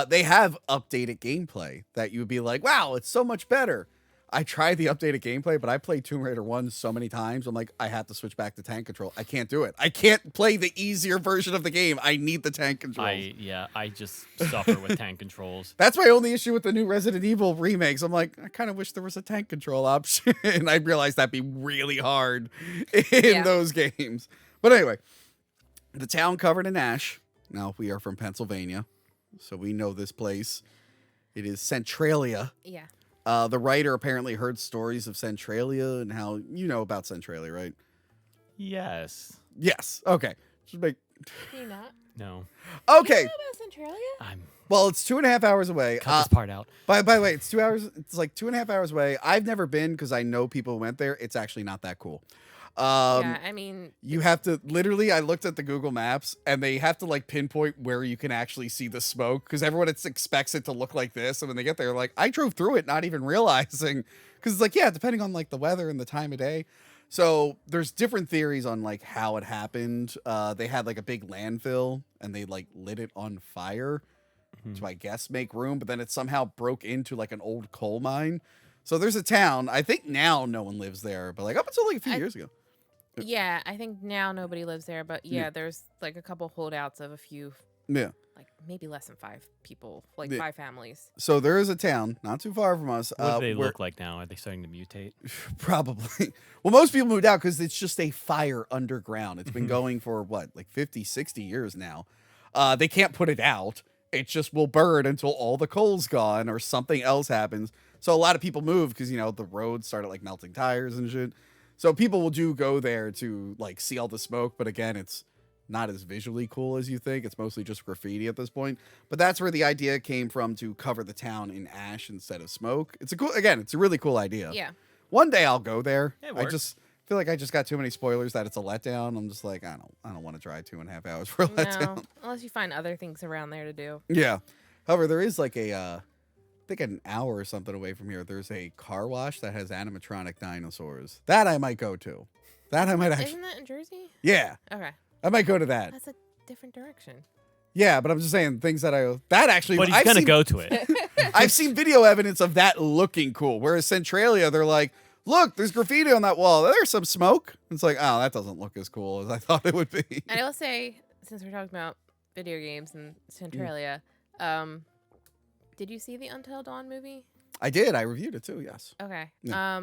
S1: They have updated gameplay that you would be like, wow, it's so much better. I tried the updated gameplay, but I played Tomb Raider 1 so many times. I'm like, I have to switch back to tank control. I can't do it. I can't play the easier version of the game. I need the tank controls.
S2: I just suffer with tank controls.
S1: That's my only issue with the new Resident Evil remakes. I'm like, I kind of wish there was a tank control option. And I realized that'd be really hard in those games. But anyway, the town covered in ash. Now, we are from Pennsylvania, so we know this place. It is Centralia.
S3: Yeah.
S1: The writer apparently heard stories of Centralia and how you know about Centralia, right?
S2: Yes.
S1: Yes. Okay. Just make.
S3: Do you not?
S2: No.
S3: You
S1: Okay.
S3: know about Centralia?
S1: Well, it's 2.5 hours away.
S2: Cut this part out.
S1: By the way, it's 2 hours. It's like 2.5 hours away. I've never been because I know people who went there. It's actually not that cool.
S3: Yeah, I mean,
S1: you have to literally. I looked at the Google Maps, and they have to like pinpoint where you can actually see the smoke because everyone expects it to look like this, and when they get there, like I drove through it, not even realizing because it's like depending on like the weather and the time of day. So there's different theories on like how it happened. They had like a big landfill, and they like lit it on fire to I guess make room, but then it somehow broke into like an old coal mine. So there's a town. I think now no one lives there, but like up until like a few years ago.
S3: Yeah, I think now nobody lives there, but there's like a couple holdouts of a few,
S1: like
S3: maybe less than 5 people, like 5 families.
S1: So there is a town not too far from us.
S2: What do they look like now? Are they starting to mutate?
S1: Probably. Well, most people moved out because it's just a fire underground. It's been going for like 50, 60 years now. They can't put it out. It just will burn until all the coal's gone or something else happens. So a lot of people move because, the roads started like melting tires and shit. So people will go there to like see all the smoke, but again, it's not as visually cool as you think. It's mostly just graffiti at this point. But that's where the idea came from, to cover the town in ash instead of smoke. It's a really cool idea.
S3: Yeah.
S1: One day I'll go there.
S2: It
S1: I
S2: works.
S1: just feel like I just got too many spoilers that it's a letdown. I'm just like, I don't want to drive 2.5 hours for a letdown.
S3: No, unless you find other things around there to do.
S1: Yeah. However, there is like I think an hour or something away from here, there's a car wash that has animatronic dinosaurs. That I might go to. That I might actually.
S3: Isn't that in Jersey?
S1: Yeah.
S3: Okay.
S1: I might go to that.
S3: That's a different direction.
S1: Yeah, but I'm just saying things that actually.
S2: But he's going to go to it.
S1: I've seen video evidence of that looking cool. Whereas Centralia, they're like, look, there's graffiti on that wall. There's some smoke. It's like, oh, that doesn't look as cool as I thought it would be.
S3: And I will say, since we're talking about video games and Centralia, did you see the Until Dawn movie?
S1: I did. I reviewed it too. Yes.
S3: Okay.
S1: Yeah.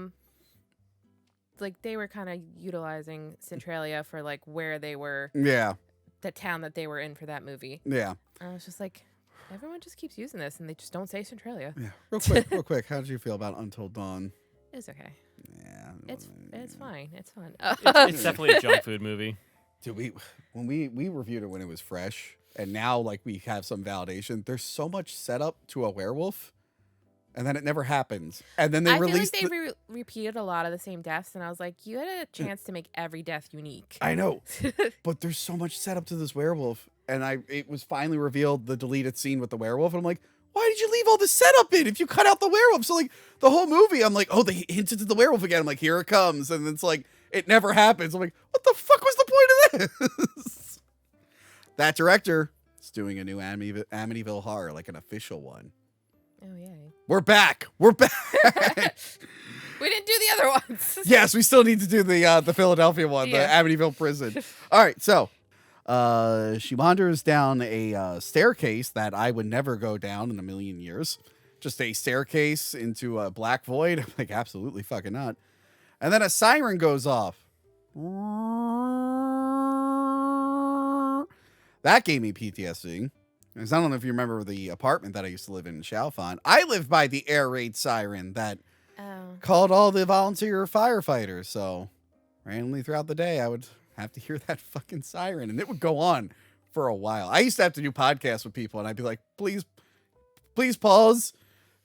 S3: Like they were kind of utilizing Centralia for like where they were,
S1: Yeah.
S3: the town that they were in for that movie.
S1: Yeah.
S3: And I was just like, everyone just keeps using this, and they just don't say Centralia.
S1: Yeah. Real quick. How did you feel about Until Dawn?
S3: It's okay.
S1: Yeah.
S3: It's fine. It's fun.
S2: It's definitely a junk food movie.
S1: Dude, when we reviewed it when it was fresh, and now like we have some validation. There's so much setup to a werewolf, and then it never happens. And then they released.
S3: I feel like they repeated a lot of the same deaths, and I was like, you had a chance to make every death unique.
S1: I know, but there's so much setup to this werewolf, and it was finally revealed, the deleted scene with the werewolf, and I'm like, why did you leave all this setup in if you cut out the werewolf? So like the whole movie, I'm like, oh, they hinted to the werewolf again. I'm like, here it comes, and it's like it never happens. I'm like, what the fuck was the point of this? That director is doing a new Amityville Horror, like an official one.
S3: Oh yay!
S1: We're back. We're back.
S3: We didn't do the other ones.
S1: Yes, we still need to do the Philadelphia one, the Amityville prison. All right, so she wanders down a staircase that I would never go down in a million years. Just a staircase into a black void. I'm like, absolutely fucking not. And then a siren goes off. That gave me PTSD. Because I don't know if you remember the apartment that I used to live in Chalfont. I lived by the air raid siren that called all the volunteer firefighters. So randomly throughout the day, I would have to hear that fucking siren, and it would go on for a while. I used to have to do podcasts with people, and I'd be like, please pause.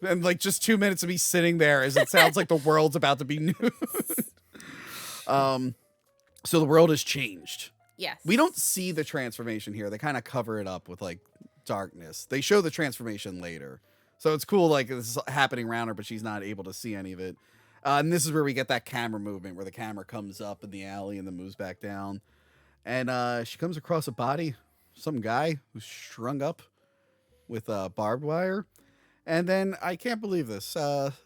S1: And like just 2 minutes of me sitting there as it sounds like the world's about to be news. So the world has changed.
S3: Yes.
S1: We don't see the transformation here. They kind of cover it up with like darkness. They show the transformation later. So it's cool, like this is happening around her, but she's not able to see any of it. And this is where we get that camera movement where the camera comes up in the alley and then moves back down. And she comes across a body, some guy who's strung up with barbed wire. And then I can't believe this.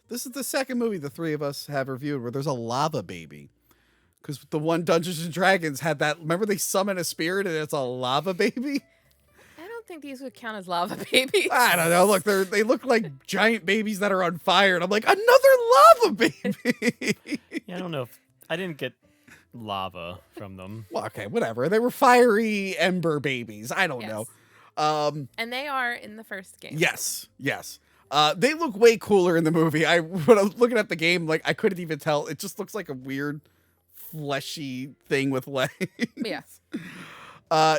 S1: This is the second movie the three of us have reviewed where there's a lava baby. Because the one Dungeons and Dragons had that. Remember they summon a spirit and it's a lava baby?
S3: I don't think these would count as lava babies.
S1: I don't know. Look, they look like giant babies that are on fire. And I'm like, another lava baby.
S2: Yeah, I don't know if I didn't get lava from them.
S1: Well, okay, whatever. They were fiery ember babies. I don't know.
S3: And they are in the first game.
S1: Yes. They look way cooler in the movie. When I was looking at the game, like I couldn't even tell. It just looks like a weird fleshy thing with legs.
S3: Yes.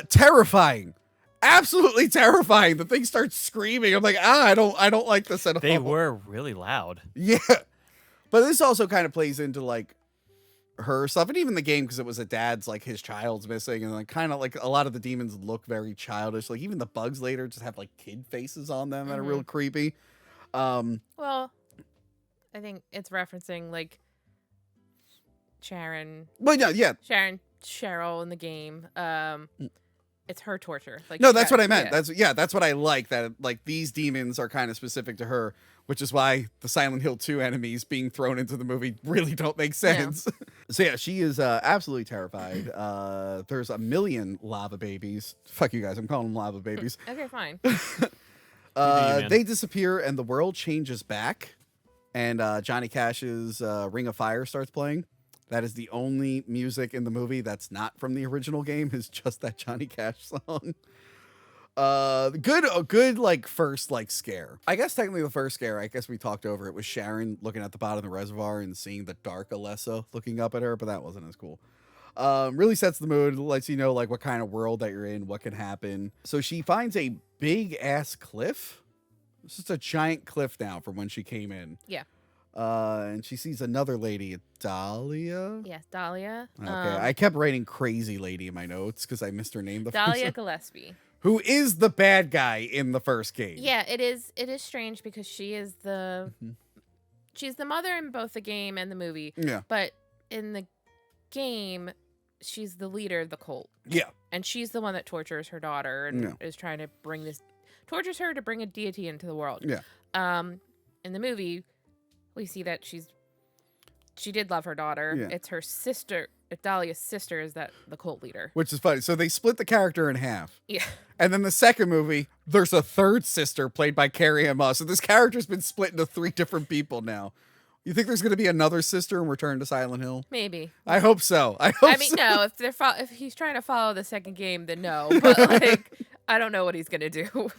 S1: Terrifying. Absolutely terrifying. The thing starts screaming. I'm like, I don't like this at all.
S2: They were really loud.
S1: Yeah. But this also kind of plays into like her stuff, and even the game, because it was a dad's, like his child's missing, and like kind of like a lot of the demons look very childish. Like even the bugs later just have like kid faces on them that are real creepy.
S3: Well, I think it's referencing like Sharon.
S1: Well, yeah.
S3: Cheryl in the game. It's her torture. Like
S1: No, that's what I meant. That's what I like, that like these demons are kind of specific to her, which is why the Silent Hill 2 enemies being thrown into the movie really don't make sense. No. So yeah, she is absolutely terrified. There's a million lava babies. Fuck you guys, I'm calling them lava babies.
S3: Okay, fine.
S1: They disappear and the world changes back, and Johnny Cash's Ring of Fire starts playing. That is the only music in the movie that's not from the original game, is just that Johnny Cash song. Good like first like scare. I guess technically the first scare, I guess we talked over it, was Sharon looking at the bottom of the reservoir and seeing the dark Alessa looking up at her, but that wasn't as cool. Really sets the mood, lets you know like what kind of world that you're in, what can happen. So she finds a big ass cliff. It's just a giant cliff now from when she came in.
S3: Yeah.
S1: And she sees another lady, Dahlia.
S3: Yes, Dahlia.
S1: Okay, I kept writing crazy lady in my notes because I missed her name.
S3: Dahlia Gillespie.
S1: Who is the bad guy in the first game.
S3: Yeah, it is strange because she is she's the mother in both the game and the movie.
S1: Yeah.
S3: But in the game, she's the leader of the cult.
S1: Yeah.
S3: And she's the one that tortures her daughter and is trying to tortures her to bring a deity into the world.
S1: Yeah.
S3: In the movie, we see that she did love her daughter.
S1: Yeah.
S3: It's her sister. Dahlia's sister is the cult leader.
S1: Which is funny. So they split the character in half.
S3: Yeah.
S1: And then the second movie, there's a third sister played by Carrie-Anne Moss. So this character's been split into 3 different people now. You think there's going to be another sister in Return to Silent Hill?
S3: Maybe.
S1: I hope so. I mean,
S3: no. If he's trying to follow the second game, then no. But like, I don't know what he's gonna do.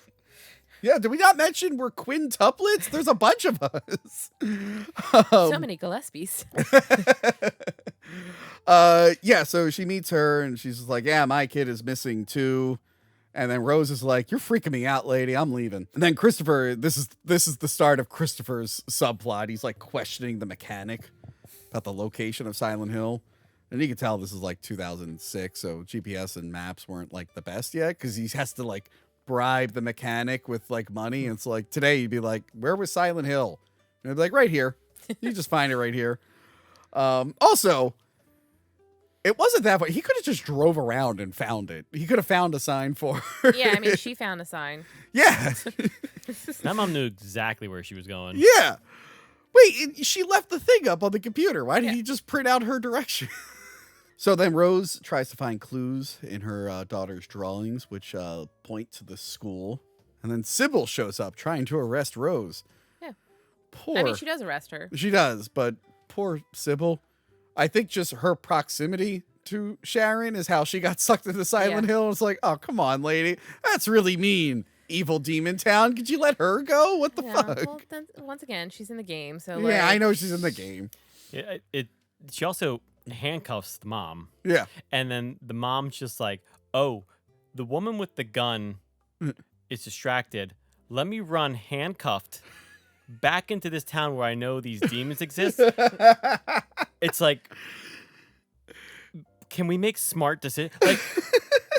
S1: Yeah, did we not mention we're quintuplets? There's a bunch of us.
S3: So many Gillespies.
S1: Yeah, so she meets her and she's just like, yeah, my kid is missing too. And then Rose is like, you're freaking me out, lady. I'm leaving. And then Christopher, this is the start of Christopher's subplot. He's like questioning the mechanic about the location of Silent Hill. And you can tell this is like 2006, so GPS and maps weren't like the best yet because he has to like bribe the mechanic with like money. And it's like today you'd be like, where was Silent Hill? And they'd be like, right here. You just find it right here. Also, it wasn't that far. He could have just drove around and found it. He could have found a sign for her.
S3: Yeah, I mean, she found a sign.
S1: Yeah.
S2: That mom knew exactly where she was going.
S1: Yeah. Wait, she left the thing up on the computer. Why did he just print out her direction? So then Rose tries to find clues in her daughter's drawings, which point to the school. And then Sybil shows up trying to arrest Rose.
S3: Yeah.
S1: Poor.
S3: I mean, she does arrest her.
S1: She does, but poor Sybil. I think just her proximity to Sharon is how she got sucked into Silent Hill. It's like, oh, come on, lady. That's really mean. Evil Demon Town. Could you let her go? What the fuck?
S3: Well, then, once again, she's in the game. So
S1: yeah, I know she's in the game.
S2: Yeah, she also handcuffs the mom.
S1: Yeah.
S2: And then the mom's just like, oh, the woman with the gun is distracted. Let me run handcuffed back into this town where I know these demons exist. It's like, can we make smart decisions? Like,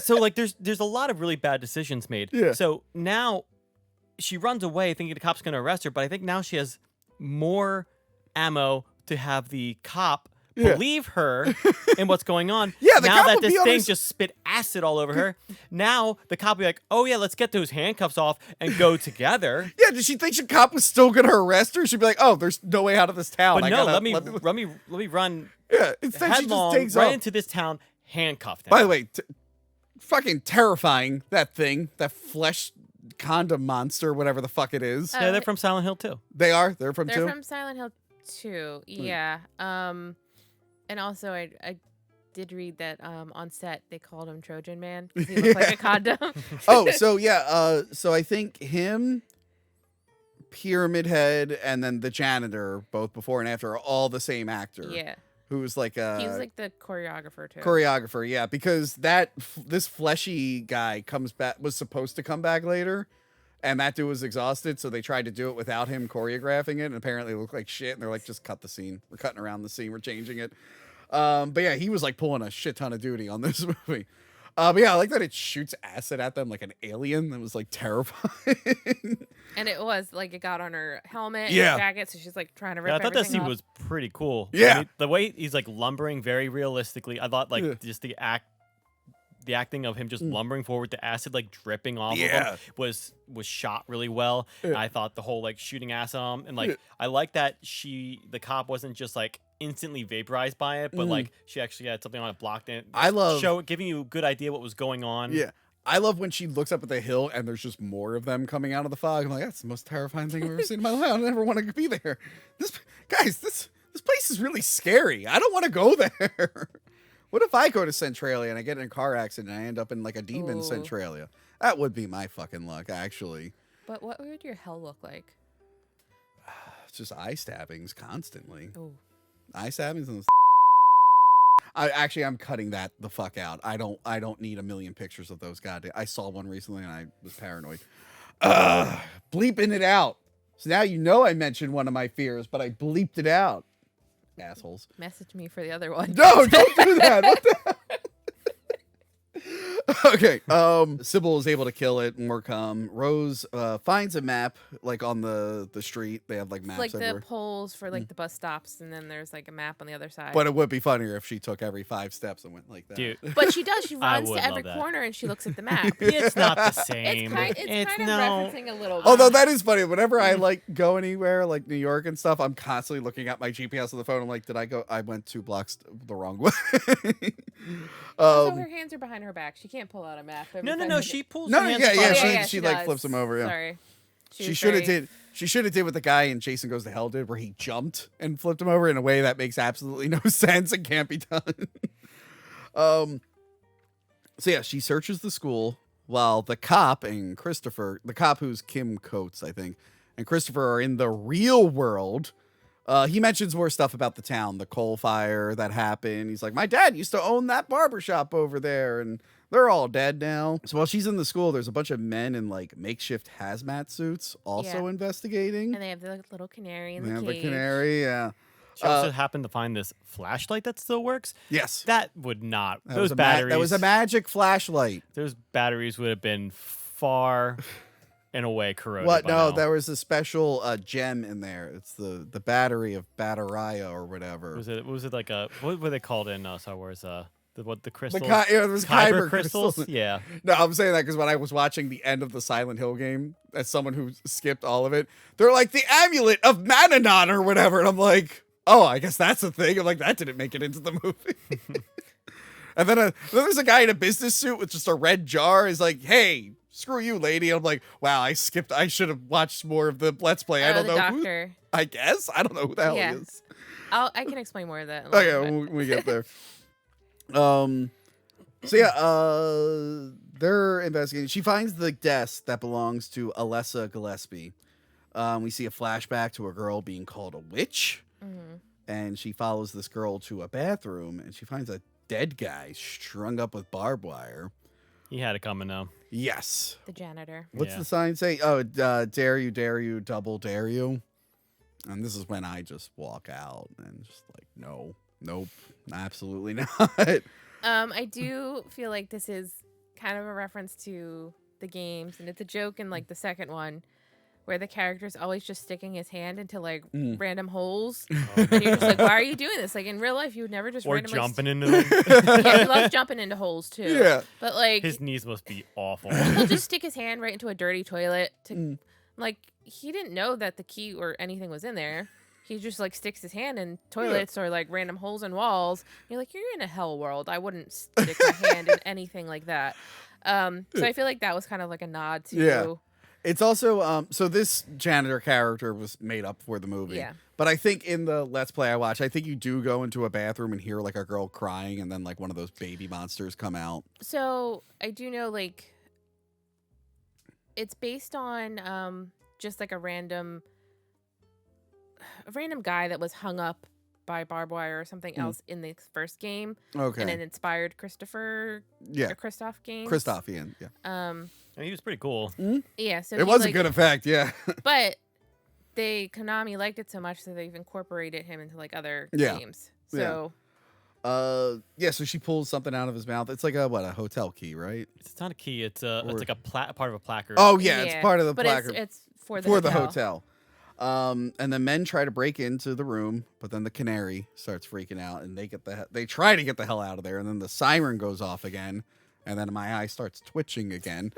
S2: so like there's a lot of really bad decisions made.
S1: Yeah.
S2: So now she runs away thinking the cop's gonna arrest her, but I think now she has more ammo to have the cop believe her in what's going on.
S1: Yeah, the
S2: now
S1: cop
S2: that
S1: would
S2: this
S1: be
S2: thing just spit acid all over her, now the cop will be like, oh yeah, let's get those handcuffs off and go together.
S1: Yeah, did she think the cop was still gonna arrest her? She'd be like, oh, there's no way out of this town.
S2: But no, let me run
S1: Yeah, instead she just
S2: headlong
S1: takes
S2: right
S1: off.
S2: into this town handcuffed.
S1: By the way, fucking terrifying, that thing, that flesh condom monster, whatever the fuck it is.
S2: Yeah, they're from Silent Hill too.
S1: They are? They're from
S3: They're
S1: two?
S3: from Silent Hill 2. Yeah. And also, I did read that on set they called him Trojan Man because he looked like a condom.
S1: Oh, so yeah, so I think him, Pyramid Head, and then the janitor, both before and after, are all the same actor.
S3: Yeah.
S1: Who's like
S3: He was like the choreographer too.
S1: choreographer, yeah, because this fleshy guy was supposed to come back later, and that dude was exhausted, so they tried to do it without him choreographing it, and apparently it looked like shit, and they're like, just cut the scene. We're cutting around the scene, we're changing it. But yeah, he was like pulling a shit ton of duty on this movie. But yeah, I like that it shoots acid at them like an alien. That was like terrifying.
S3: And it was like it got on her helmet and
S1: Yeah.
S3: her jacket, so she's like trying to rip
S2: Yeah, I thought that
S3: everything
S2: scene
S3: off.
S2: was pretty cool.
S1: Yeah.
S2: I mean, the way he's like lumbering very realistically. I thought like just the acting of him just lumbering forward, the acid like dripping off of him was shot really well. And I thought the whole like shooting acid on him, and like I like that the cop wasn't just like instantly vaporized by it, but like she actually had something on it blocked in.
S1: I love
S2: giving you a good idea what was going on.
S1: Yeah. I love when she looks up at the hill and there's just more of them coming out of the fog. I'm like, that's the most terrifying thing I've ever seen in my life. I never want to be there. This place is really scary. I don't want to go there. What if I go to Centralia and I get in a car accident and I end up in like a demon
S3: Ooh.
S1: Centralia? That would be my fucking luck, actually.
S3: But what would your hell look like?
S1: It's just eye stabbings constantly.
S3: Oh.
S1: Eye stabbings and I'm cutting that the fuck out. I don't need a million pictures of those goddamn. I saw one recently and I was paranoid. Bleeping it out. So now you know I mentioned one of my fears, but I bleeped it out. Assholes.
S3: Message me for the other one.
S1: No, don't do that. What the hell? Okay. Sybil is able to kill it. More come. Rose finds a map like on the street. They have like maps
S3: Like
S1: everywhere.
S3: the poles for like the bus stops, and then there's like a map on the other side.
S1: But it would be funnier if she took every 5 steps and went like that.
S2: Dude.
S3: But she does. She
S2: I
S3: runs
S2: would
S3: to every
S2: love that.
S3: corner and she looks at the map.
S2: It's not the same.
S3: It's kind of
S2: no.
S3: referencing a little bit.
S1: Although that is funny. Whenever I like go anywhere like New York and stuff, I'm constantly looking at my GPS on the phone. I'm like, did I go? I went 2 blocks the wrong way.
S3: Also, her hands are behind her back. She can't pull out a map.
S2: No. She pulls.
S1: No,
S2: her hands
S1: yeah,
S2: apart.
S1: she like flips him over. Yeah.
S3: Sorry.
S1: She should have did. She should have did what the guy in Jason Goes to Hell did, where he jumped and flipped him over in a way that makes absolutely no sense and can't be done. So yeah, she searches the school while the cop and Christopher, the cop who's Kim Coates, I think, and Christopher are in the real world. He mentions more stuff about the town, the coal fire that happened. He's like, my dad used to own that barbershop over there, and they're all dead now. So while she's in the school, there's a bunch of men in like makeshift hazmat suits also investigating.
S3: And they have the little canary in
S1: They
S3: the
S1: have
S3: cage.
S1: the canary, yeah.
S2: She also happened to find this flashlight that still works.
S1: Yes.
S2: That would not.
S1: That
S2: Those
S1: was a
S2: batteries.
S1: that was a magic flashlight.
S2: Those batteries would have been far and away corroded.
S1: What?
S2: by
S1: No,
S2: now.
S1: there was a special gem in there. It's the battery of Batariah or whatever.
S2: Was it like a what were they called in Star Wars? The crystals.
S1: It was
S2: Kyber
S1: Kyber
S2: crystals. Yeah.
S1: No, I'm saying that because when I was watching the end of the Silent Hill game, as someone who skipped all of it, they're like the amulet of Mananon or whatever, and I'm like, oh, I guess that's a thing. I'm like, that didn't make it into the movie. And then there's a guy in a business suit with just a red jar. He's like, hey, screw you, lady. And I'm like, wow, I skipped. I should have watched more of the Let's Play. I don't
S3: the
S1: know
S3: doctor.
S1: who. I guess I don't know who the hell he
S3: Yeah.
S1: is.
S3: I can explain more of that.
S1: Okay, when we get there. So yeah, they're investigating. She finds the desk that belongs to Alessa Gillespie. We see a flashback to a girl being called a witch.
S3: Mm-hmm.
S1: And she follows this girl to a bathroom, and she finds a dead guy strung up with barbed wire.
S2: He had it coming now.
S1: Yes.
S3: The janitor.
S1: What's
S2: Yeah.
S1: the sign say? Oh, dare you, double dare you. And this is when I just walk out and just like, no, nope, absolutely not.
S3: I do feel like this is kind of a reference to the games, and it's a joke in like the second one, where the character's always just sticking his hand into like random holes, and you're just like, why are you doing this? Like in real life, you would never just
S2: Or
S3: randomly
S2: jumping into them.
S3: Yeah, he loves jumping into holes too.
S1: Yeah.
S3: But like
S2: His knees must be awful.
S3: he'll just stick his hand right into a dirty toilet to like he didn't know that the key or anything was in there. He just like sticks his hand in toilets or like random holes in walls. You're like, you're in a hell world. I wouldn't stick my hand in anything like that. So I feel like that was kind of like a nod to
S1: Yeah. It's also so this janitor character was made up for the movie.
S3: Yeah.
S1: But I think in the Let's Play I watch, I think you do go into a bathroom and hear like a girl crying, and then like one of those baby monsters come out.
S3: So I do know like it's based on just like a random guy that was hung up by barbed wire or something else in the first game.
S1: Okay.
S3: And it inspired Christopher
S1: Yeah.
S3: or Christoph games.
S1: Christophian. Yeah.
S2: I mean, he was pretty cool.
S3: Yeah, so
S1: It
S3: he,
S1: was a
S3: like,
S1: good effect. Yeah.
S3: but Konami liked it so much that they've incorporated him into like other
S1: Yeah.
S3: games.
S1: Yeah.
S3: So
S1: Yeah. So she pulls something out of his mouth. It's like a hotel key, right?
S2: It's not a key. It's like a part of a placard.
S1: Oh yeah, it's part of the
S3: but
S1: placard
S3: it's for the
S1: for
S3: hotel.
S1: the hotel. And the men try to break into the room, but then the canary starts freaking out, and they try to get the hell out of there, and then the siren goes off again, and then my eye starts twitching again,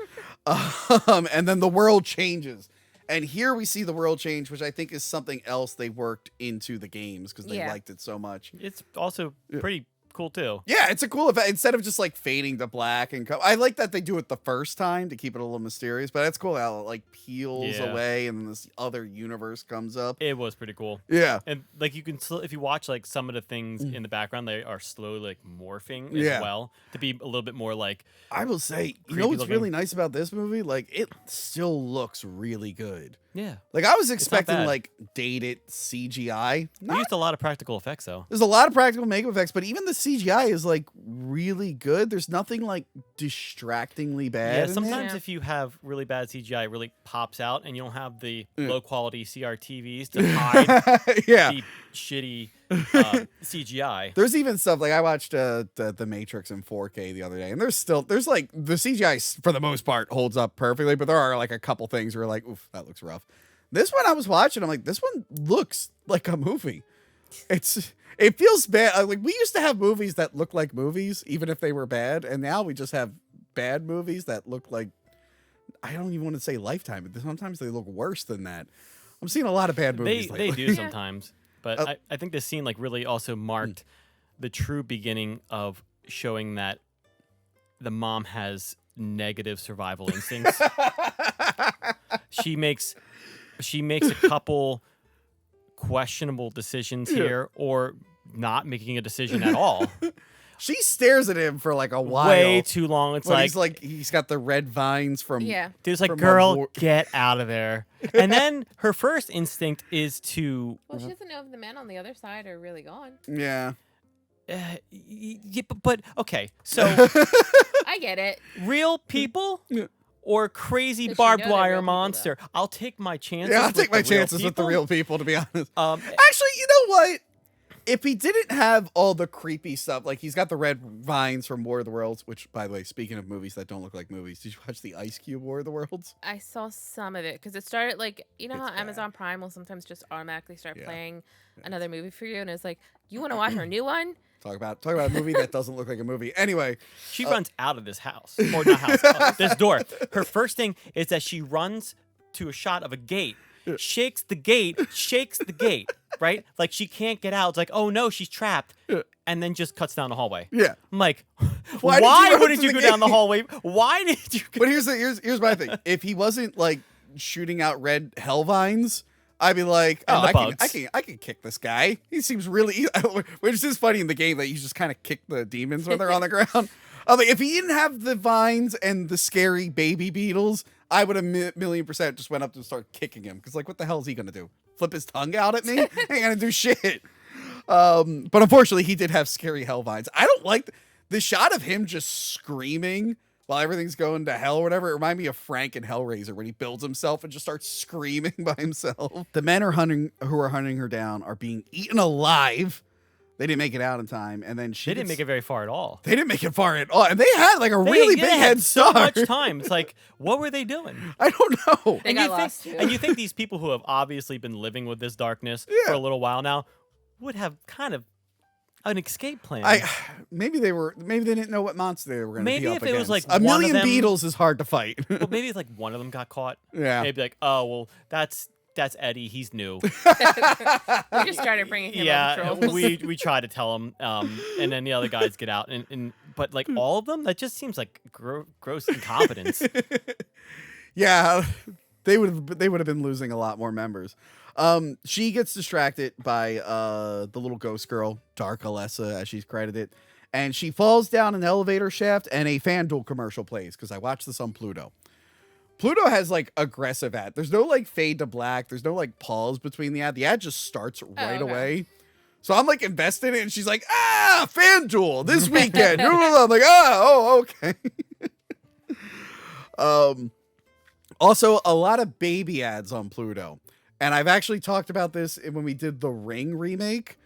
S1: and then the world changes, and here we see the world change, which I think is something else they worked into the games because they
S3: Yeah.
S1: liked it so much.
S2: It's also pretty cool too.
S1: Yeah, it's a cool effect. Instead of just like fading to black I like that they do it the first time to keep it a little mysterious, but it's cool how it like peels away and then this other universe comes up.
S2: It was pretty cool.
S1: Yeah.
S2: And like you can if you watch like some of the things in the background, they are slowly like morphing as well to be a little bit more like.
S1: I will say, you know what's really nice about this movie? Like it still looks really good.
S2: Yeah.
S1: Like I was expecting like dated CGI.
S2: We used a lot of practical effects though.
S1: There's a lot of practical makeup effects, but even the CGI is like really good. There's nothing like distractingly bad.
S2: Yeah, sometimes if you have really bad CGI, it really pops out and you don't have the low quality CRTVs to hide the shitty CGI.
S1: There's even stuff like I watched the Matrix in 4K the other day, and there's like the CGI for the most part holds up perfectly, but there are like a couple things where like, oof, that looks rough. This one I was watching, I'm like, this one looks like a movie. It feels bad. Like we used to have movies that look like movies, even if they were bad, and now we just have bad movies that look like, I don't even want to say Lifetime, but sometimes they look worse than that. I'm seeing a lot of bad movies.
S2: They do sometimes, but I think this scene like really also marked the true beginning of showing that the mom has negative survival instincts. She makes a couple questionable decisions here, or not making a decision at all.
S1: She stares at him for like a while.
S2: Way too long. It's
S1: he's got the red vines from.
S3: Yeah.
S2: Dude's like, girl, get out of there. And then her first instinct is to.
S3: Well, she doesn't know if the men on the other side are really gone.
S1: Yeah.
S2: But okay, so.
S3: I get it.
S2: Real people? Or crazy barbed wire monster. I'll take my chances.
S1: Yeah, I'll take my chances with the real people, to be honest. Actually, you know what? If he didn't have all the creepy stuff, like he's got the red vines from War of the Worlds, which, by the way, speaking of movies that don't look like movies, did you watch the Ice Cube War of the Worlds?
S3: I saw some of it because it started like, you know how Amazon Prime will sometimes just automatically start playing another movie for you, and it's like, you want to watch our new one?
S1: Talk about a movie that doesn't look like a movie. Anyway,
S2: she runs out of this house, or not house, this door. Her first thing is that she runs to a shot of a gate, shakes the gate, right? Like she can't get out. It's like, oh no, she's trapped, and then just cuts down the hallway.
S1: Yeah,
S2: I'm like, why wouldn't you go down the hallway? Why did you?
S1: But here's my thing. If he wasn't like shooting out red hell vines, I'd be like, oh, I can kick this guy. He seems really, which is funny in the game that you just kind of kick the demons when they're on the ground. I'm like, if he didn't have the vines and the scary baby beetles, I would have million% just went up and start kicking him. Because like, what the hell is he gonna do? Flip his tongue out at me? Ain't gonna do shit. But unfortunately, he did have scary hell vines. I don't like the shot of him just screaming while everything's going to hell or whatever. It reminded me of Frank in Hellraiser when he builds himself and just starts screaming by himself. The men who are hunting her down are being eaten alive. They didn't make it out in time, and then
S2: they didn't make it very far at all.
S1: They didn't make it far at all, and they had like a really big head start.
S2: So much time. It's like, what were they doing?
S1: I don't know.
S3: They got lost too.
S2: And you think these people who have obviously been living with this darkness for a little while now would have kind of an escape plan.
S1: Maybe they didn't know what monster they were going to be up against.
S2: Maybe if it was like
S1: a million beetles is hard to fight.
S2: Well, maybe it's like one of them got caught.
S1: Yeah.
S2: Maybe like, oh well, that's Eddie. He's new.
S3: We just started bringing him on
S2: we tried to tell him, and then the other guys get out, but like all of them, that just seems like gross incompetence.
S1: Yeah, they would have been losing a lot more members. She gets distracted by the little ghost girl, Dark Alessa, as she's credited, and she falls down an elevator shaft, and a FanDuel commercial plays, because I watched this on Pluto. Pluto has like aggressive ad. There's no like fade to black. There's no like pause between the ad. The ad just starts right away. So I'm like invested in it, and she's like, FanDuel this weekend. I'm like, okay. Also, a lot of baby ads on Pluto. And I've actually talked about this when we did the Ring remake.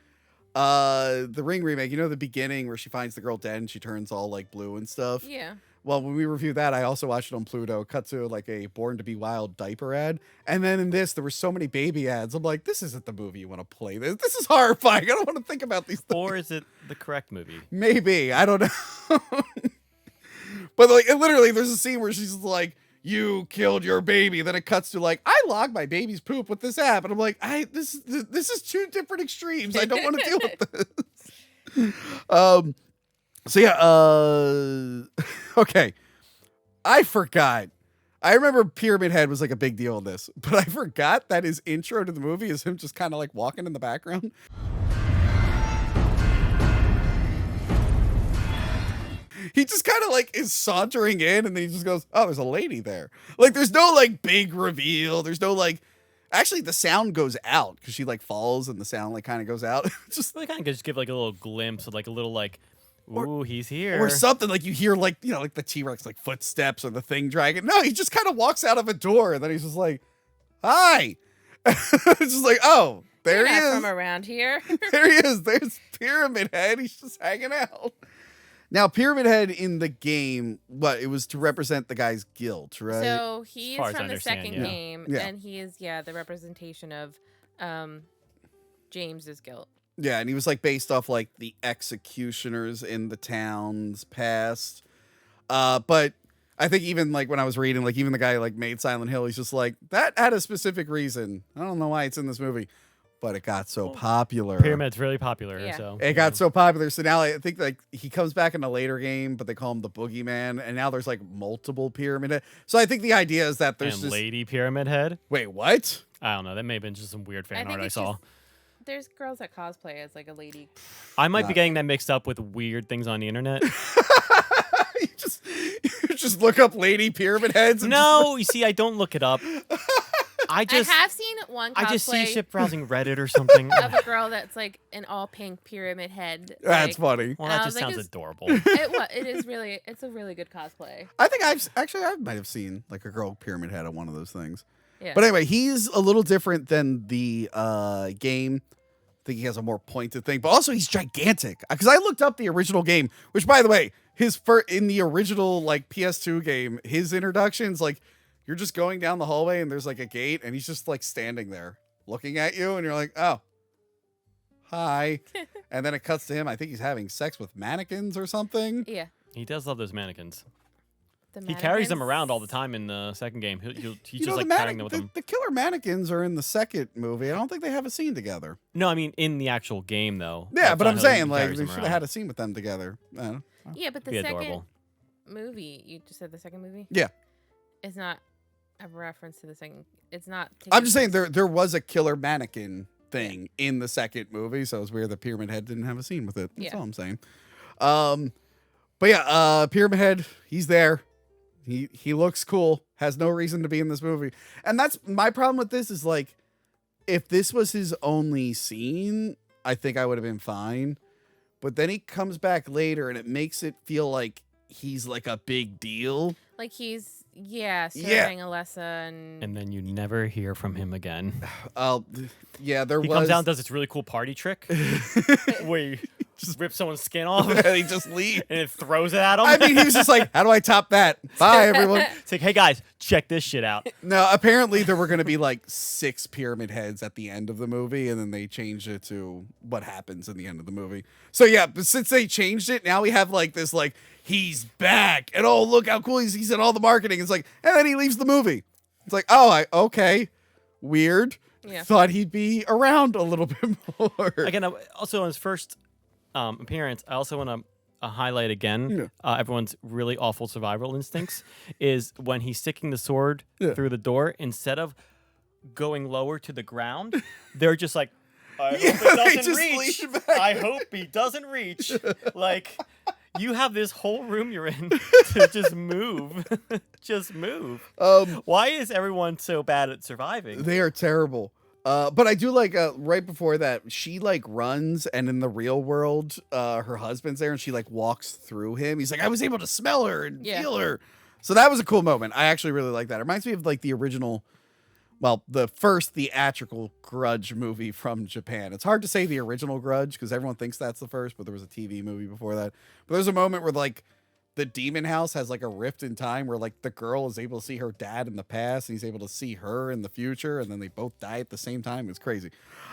S1: The Ring remake, you know, the beginning where she finds the girl dead and she turns all like blue and stuff.
S3: Yeah.
S1: Well, when we reviewed that, I also watched it on Pluto. Cut to like a Born to Be Wild diaper ad. And then in this, there were so many baby ads. I'm like, this isn't the movie you want to play. This is horrifying. I don't want to think about these things.
S2: Or is it the correct movie?
S1: Maybe. I don't know. But like, literally, there's a scene where she's like, you killed your baby. Then it cuts to like, I log my baby's poop with this app. And I'm like, this is two different extremes. I don't want to deal with this. So yeah, okay. I forgot. I remember Pyramid Head was like a big deal in this, but I forgot that his intro to the movie is him just kind of like walking in the background. He just kind of like is sauntering in and then he just goes, oh, there's a lady there. Like there's no like big reveal. There's no like, actually the sound goes out because she like falls and the sound like kind of goes out. Just
S2: they kind of just give like a little glimpse of like a little like, ooh, he's here.
S1: Or something like you hear like, you know, like the T-Rex like footsteps or the thing dragging. No, he just kind of walks out of a door and then he's just like, hi. It's just like, oh, there he is.
S3: From around here.
S1: There he is. There's Pyramid Head. He's just hanging out. Now, Pyramid Head in the game, it was to represent the guy's guilt, right?
S3: So he's from the second game,
S1: yeah.
S3: and he is, the representation of James's guilt.
S1: Yeah, and he was like based off like the executioners in the town's past. But I think even like when I was reading, like even the guy like made Silent Hill, he's just like, that had a specific reason. I don't know why it's in this movie. But it got so popular.
S2: Pyramid's really popular.
S3: Yeah.
S2: So
S1: it got so popular. So now I think like he comes back in a later game, but they call him the Boogeyman. And now there's like multiple Pyramid Head. So I think the idea is that there's
S2: and
S1: this
S2: Lady Pyramid Head.
S1: Wait, what?
S2: I don't know. That may have been just some weird fan art I saw.
S3: There's girls that cosplay as like a lady.
S2: I might be getting that mixed up with weird things on the internet.
S1: you just look up Lady Pyramid Heads. And
S2: no, you see, I don't look it up. I
S3: have seen one cosplay.
S2: I just see shit browsing Reddit or something.
S3: Of a girl that's like an all pink pyramid head.
S1: That's funny.
S2: Well, that just sounds adorable.
S3: It's a really good cosplay.
S1: I think I might have seen like a girl pyramid head on one of those things.
S3: Yeah.
S1: But anyway, he's a little different than the game. I think he has a more pointed thing, but also he's gigantic. Because I looked up the original game, which by the way, in the original like PS2 game, his introduction's like, you're just going down the hallway and there's like a gate and he's just like standing there looking at you and you're like, oh, hi. And then it cuts to him. I think he's having sex with mannequins or something.
S3: Yeah.
S2: He does love those mannequins. He carries them around all the time in the second game. He's just like carrying them with him.
S1: The killer mannequins are in the second movie. I don't think they have a scene together.
S2: No, I mean in the actual game though.
S1: Yeah, but I'm saying like they should have had a scene with them together.
S3: Yeah, but the second movie, you just said the second movie?
S1: Yeah.
S3: It's not a reference to the second. It's not.
S1: I'm just saying there was a killer mannequin thing in the second movie, so it's weird that Pyramid Head didn't have a scene with it. That's all I'm saying. But yeah, Pyramid Head, he's there. He looks cool. Has no reason to be in this movie, and that's my problem with this. Is like, if this was his only scene, I think I would have been fine. But then he comes back later, and it makes it feel like he's like a big deal.
S3: Like he's serving a lesson.
S2: And then you never hear from him again.
S1: He
S2: comes down and does this really cool party trick where he just rips someone's skin off
S1: and he just leaves
S2: and it throws it at him.
S1: I mean, he was just like, how do I top that? Bye, everyone.
S2: It's like, hey guys, check this shit out.
S1: No, apparently there were going to be like 6 pyramid heads at the end of the movie, and then they changed it to what happens in the end of the movie. So yeah, but since they changed it, now we have like this like, he's back, and oh, look how cool he's in all the marketing. It's like, and then he leaves the movie. It's like, oh, okay, weird. Yeah. Thought he'd be around a little bit more.
S2: Again, also on his first appearance, I also want to highlight again everyone's really awful survival instincts is when he's sticking the sword through the door, instead of going lower to the ground, they're just like, I hope it doesn't reach. I hope he doesn't reach. Like, you have this whole room you're in to just move. Just move. Why is everyone so bad at surviving?
S1: They are terrible. But I do like right before that, she like runs, and in the real world, her husband's there, and she like walks through him. He's like, I was able to smell her and feel her. So that was a cool moment. I actually really like that. It reminds me of like the original, the first theatrical Grudge movie from Japan. It's hard to say the original Grudge because everyone thinks that's the first, but there was a TV movie before that. But there's a moment where like the demon house has like a rift in time where like the girl is able to see her dad in the past and he's able to see her in the future, and then they both die at the same time. It's crazy.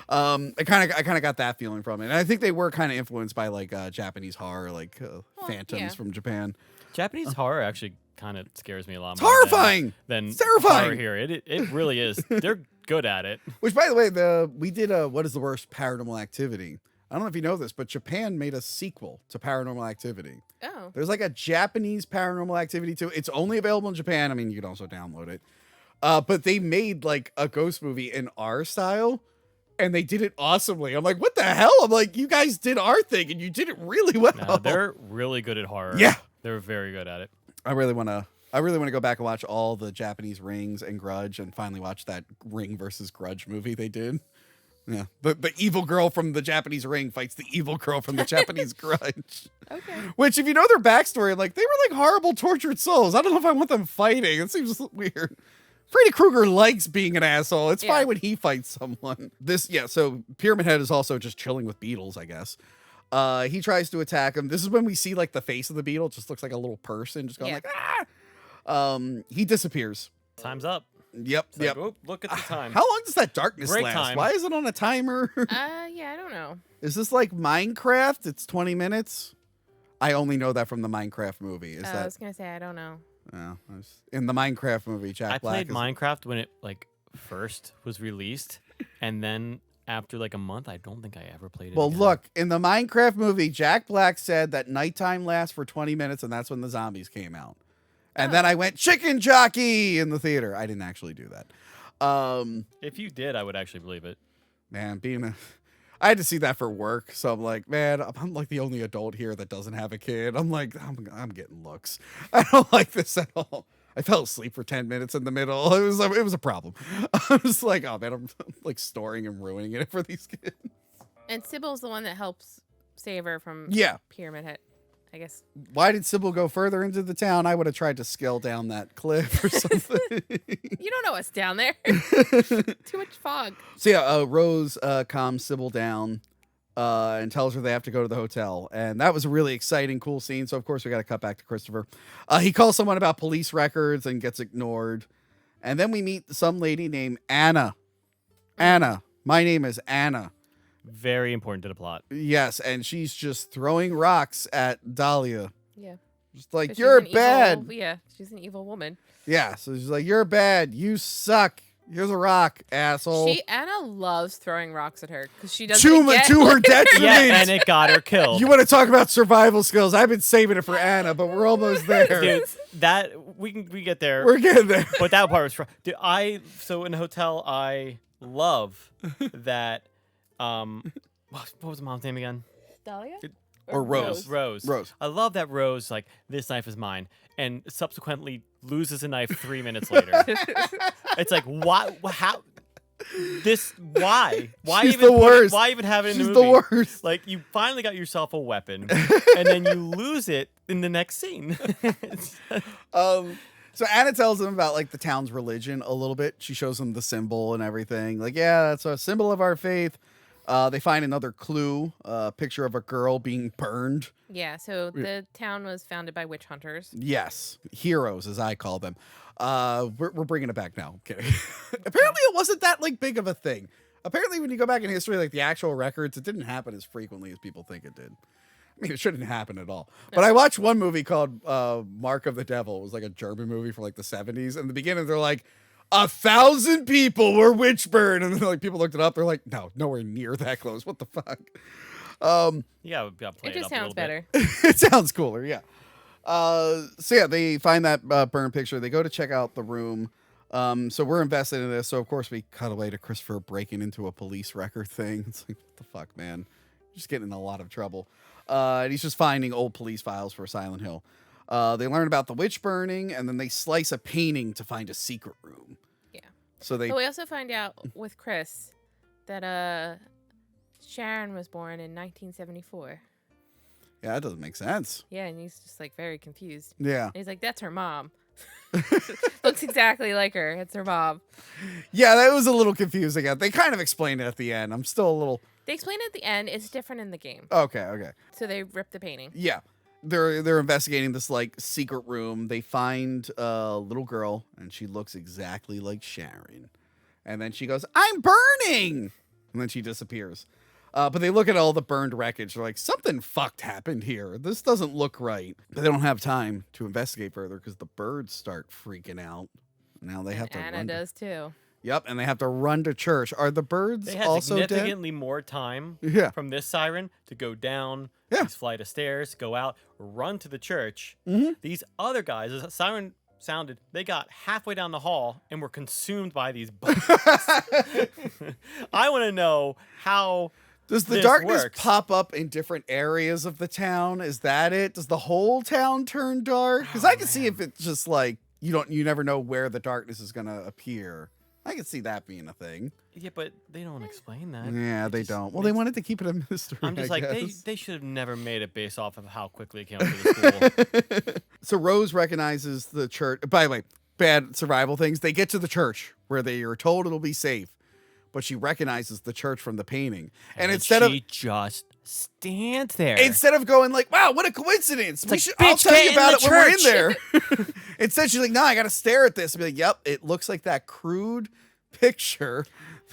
S1: I kind of got that feeling from it. And I think they were kind of influenced by like Japanese horror, like phantoms from Japan.
S2: Japanese horror actually kind of scares me a lot
S1: it's
S2: more.
S1: Horrifying.
S2: Than
S1: terrifying.
S2: Horror here. It really is. They're good at it.
S1: Which, by the way, we did what is the worst paranormal activity? I don't know if you know this, but Japan made a sequel to Paranormal Activity.
S3: Oh.
S1: There's like a Japanese Paranormal Activity too. It's only available in Japan. I mean, you can also download it. But they made like a ghost movie in our style, and they did it awesomely. I'm like, what the hell? I'm like, you guys did our thing, and you did it really well.
S2: No, they're really good at horror.
S1: Yeah.
S2: They're very good at it.
S1: I really want to go back and watch all the Japanese Rings and Grudge and finally watch that Ring versus Grudge movie they did. Yeah. The evil girl from the Japanese Ring fights the evil girl from the Japanese Grudge.
S3: Okay.
S1: Which, if you know their backstory, like, they were like horrible, tortured souls. I don't know if I want them fighting. It seems weird. Freddy Krueger likes being an asshole. It's fine when he fights someone. So Pyramid Head is also just chilling with beetles, I guess. He tries to attack him. This is when we see like the face of the beetle. It just looks like a little person just going like, ah! He disappears.
S2: Time's up.
S1: Yep.
S2: Like, oh, look at the time.
S1: How long does that darkness
S2: Break
S1: last?
S2: time.
S1: Why is it on a timer?
S3: Yeah, I don't know.
S1: Is this like Minecraft? It's 20 minutes. I only know that from the Minecraft movie.
S3: I was gonna say I don't know.
S1: In the Minecraft movie, Jack Black.
S2: I played Minecraft when it like first was released, and then after like a month, I don't think I ever played it.
S1: Well,
S2: again.
S1: look, in the Minecraft movie, Jack Black said that nighttime lasts for 20 minutes, and that's when the zombies came out. And then I went chicken jockey in the theater. I didn't actually do that.
S2: If you did, I would actually believe it.
S1: Man, I had to see that for work, so I'm like, man, I'm like the only adult here that doesn't have a kid. I'm like, I'm getting looks. I don't like this at all. I fell asleep for 10 minutes in the middle. It was a problem. I was like, oh man, I'm like storing and ruining it for these kids.
S3: And Sybil's the one that helps save her from Pyramid Head, I guess.
S1: Why did Sybil go further into the town? I would have tried to scale down that cliff or something.
S3: You don't know what's down there. Too much fog.
S1: So yeah, Rose calms Sybil down and tells her they have to go to the hotel. And that was a really exciting, cool scene. So of course we got to cut back to Christopher. He calls someone about police records and gets ignored. And then we meet some lady named Anna. Anna. My name is Anna.
S2: Very important to the plot.
S1: Yes, and she's just throwing rocks at Dahlia.
S3: Yeah.
S1: Just like, you're bad.
S3: She's an evil woman.
S1: Yeah, so she's like, you're bad. You suck. Here's a rock, asshole.
S3: Anna loves throwing rocks at her because she doesn't
S1: to her detriment.
S2: Yeah, and it got her killed.
S1: You want to talk about survival skills? I've been saving it for Anna, but we're almost there.
S2: Dude, that we get there.
S1: We're getting there.
S2: But that part was dude, so in a hotel I love that what was the mom's name again?
S3: Dahlia?
S1: Or Rose.
S2: Rose. I love that Rose, like, this knife is mine, and subsequently loses a knife 3 minutes later. It's like, why? How? Why? Why
S1: She's
S2: even
S1: the worst.
S2: Why even have it in
S1: She's
S2: the movie?
S1: the worst.
S2: Like, you finally got yourself a weapon, and then you lose it in the next scene.
S1: So Anna tells him about like the town's religion a little bit. She shows him the symbol and everything. Like, yeah, that's a symbol of our faith. They find another clue, a picture of a girl being burned.
S3: Yeah, so the town was founded by witch hunters.
S1: Yes, heroes, as I call them. We're bringing it back now. I'm kidding. Apparently, it wasn't that like big of a thing. Apparently, when you go back in history, like the actual records, it didn't happen as frequently as people think it did. I mean, it shouldn't happen at all. But I watched one movie called Mark of the Devil. It was like a German movie from like the 70s. In the beginning, they're like, 1,000 people were witch burned. And then like people looked it up. They're like, no, nowhere near that close. What the fuck?
S2: Yeah, we got to play
S3: It just
S2: up a
S3: sounds
S2: little bit.
S3: better.
S1: It sounds cooler, yeah. So yeah, they find that burn picture. They go to check out the room. So we're invested in this. So of course we cut away to Christopher breaking into a police record thing. It's like, what the fuck, man? You're just getting in a lot of trouble. And he's just finding old police files for Silent Hill. They learn about the witch burning, and then they slice a painting to find a secret room.
S3: Yeah.
S1: So
S3: But we also find out with Chris that Sharon was born in 1974.
S1: Yeah, that doesn't make sense.
S3: Yeah, and he's just like very confused.
S1: Yeah.
S3: And he's like, that's her mom. Looks exactly like her. It's her mom.
S1: Yeah, that was a little confusing. They kind of explained it at the end. I'm still a little...
S3: They explain it at the end. It's different in the game.
S1: Okay.
S3: So they rip the painting.
S1: Yeah. They're investigating this like secret room. They find a little girl, and she looks exactly like Sharon. And then she goes, "I'm burning!" And then she disappears. But they look at all the burned wreckage. They're like, something fucked happened here. This doesn't look right. But they don't have time to investigate further because the birds start freaking out. Now they have to
S3: Anna
S1: run.
S3: does too.
S1: Yep, and they have to run to church. Are the birds
S2: They had
S1: also dead?
S2: significantly more time from this siren to go down these flight of stairs, go out, run to the church. These other guys, as the siren sounded, they got halfway down the hall and were consumed by these bugs. I want to know how
S1: does the
S2: this
S1: darkness
S2: works.
S1: pop up in different areas of the town? Is that it? Does the whole town turn dark? Because I can see if it's just like you never know where the darkness is going to appear. I can see that being a thing.
S2: Yeah, but they don't explain that.
S1: Yeah, they don't. Well, they wanted to keep it a mystery.
S2: I'm just
S1: I
S2: like,
S1: guess.
S2: they should have never made it based off of how quickly it came up to the school.
S1: So Rose recognizes the church. By the way, bad survival things. They get to the church where they are told it'll be safe, but she recognizes the church from the painting. And instead
S2: she just stands there.
S1: Instead of going like, wow, what a coincidence.
S2: Like,
S1: I'll
S2: bitch,
S1: tell
S2: get
S1: you
S2: in
S1: about
S2: the
S1: it when we're in
S2: church.
S1: there. Instead, she's like, no, I got to stare at this. And be like, yep, it looks like that crude picture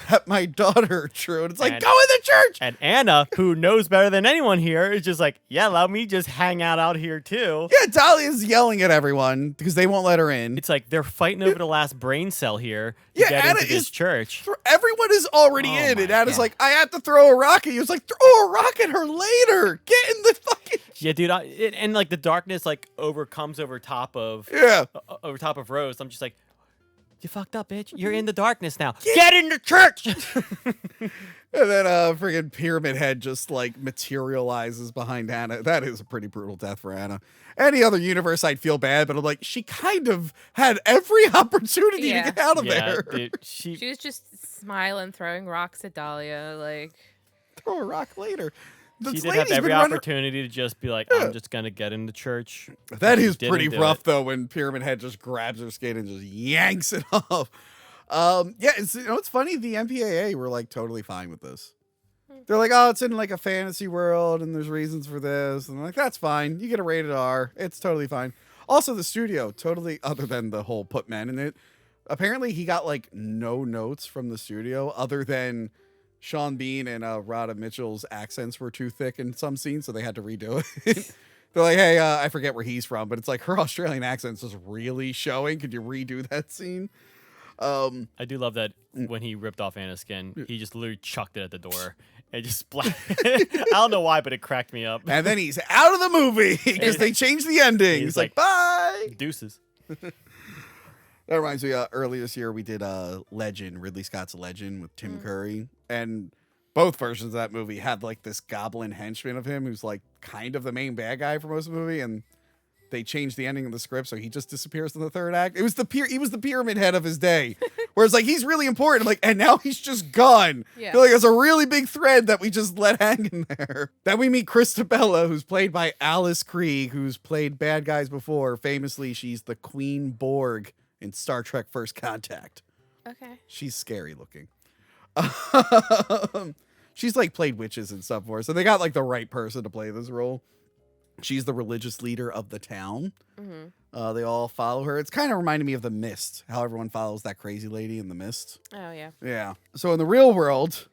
S1: that my daughter drew. And it's like, go in the church.
S2: And Anna, who knows better than anyone here, is just like, yeah, let me just hang out here too.
S1: Yeah, Dahlia's yelling at everyone because they won't let her in.
S2: It's like they're fighting over the last brain cell here to get
S1: Anna
S2: into this church.
S1: Everyone is already in. And Anna's like, I have to throw a rock at you. It's like, throw a rock at her later. Get in the fucking...
S2: Yeah, dude. And like the darkness like overcomes over top of Rose. I'm just like, you fucked up, bitch. You're in the darkness now. Get in the church.
S1: And then friggin' Pyramid Head just like materializes behind Anna. That is a pretty brutal death for Anna. Any other universe, I'd feel bad, but I'm like, she kind of had every opportunity to get out of there.
S2: Dude,
S3: she was just smiling, throwing rocks at Dahlia, like
S1: throw a rock later.
S2: She did have every opportunity to just be like, I'm just gonna get in the church.
S1: That is pretty rough though, when Pyramid Head just grabs her skin and just yanks it off. Yeah, it's funny. The MPAA were like totally fine with this. They're like, oh, it's in like a fantasy world, and there's reasons for this, and I'm like, that's fine. You get a rated R. It's totally fine. Also, the studio totally, other than the whole put men in it, apparently he got like no notes from the studio other than Sean Bean and Rhoda Mitchell's accents were too thick in some scenes, so they had to redo it. They're like, hey, I forget where he's from, but it's like her Australian accent's just really showing. Could you redo that scene?
S2: I do love that when he ripped off Anna's skin, he just literally chucked it at the door and just splat. I don't know why, but it cracked me up.
S1: And then he's out of the movie because they changed the ending. He's like, bye.
S2: Deuces.
S1: That reminds me, earlier this year we did Legend, Ridley Scott's Legend with Tim Curry. And both versions of that movie had like this goblin henchman of him who's like kind of the main bad guy for most of the movie. And they changed the ending of the script, so he just disappears in the third act. He was the Pyramid Head of his day. Whereas like he's really important. I'm like, and now he's just gone.
S3: Yeah.
S1: I feel like it's a really big thread that we just let hang in there. Then we meet Christabella, who's played by Alice Krieg, who's played bad guys before. Famously, she's the Queen Borg in Star Trek First Contact.
S3: Okay.
S1: She's scary looking. She's like played witches and stuff for us. So they got like the right person to play this role. She's the religious leader of the town. Mm-hmm. They all follow her. It's kind of reminding me of The Mist, how everyone follows that crazy lady in The Mist.
S3: Oh, yeah.
S1: Yeah. So in the real world,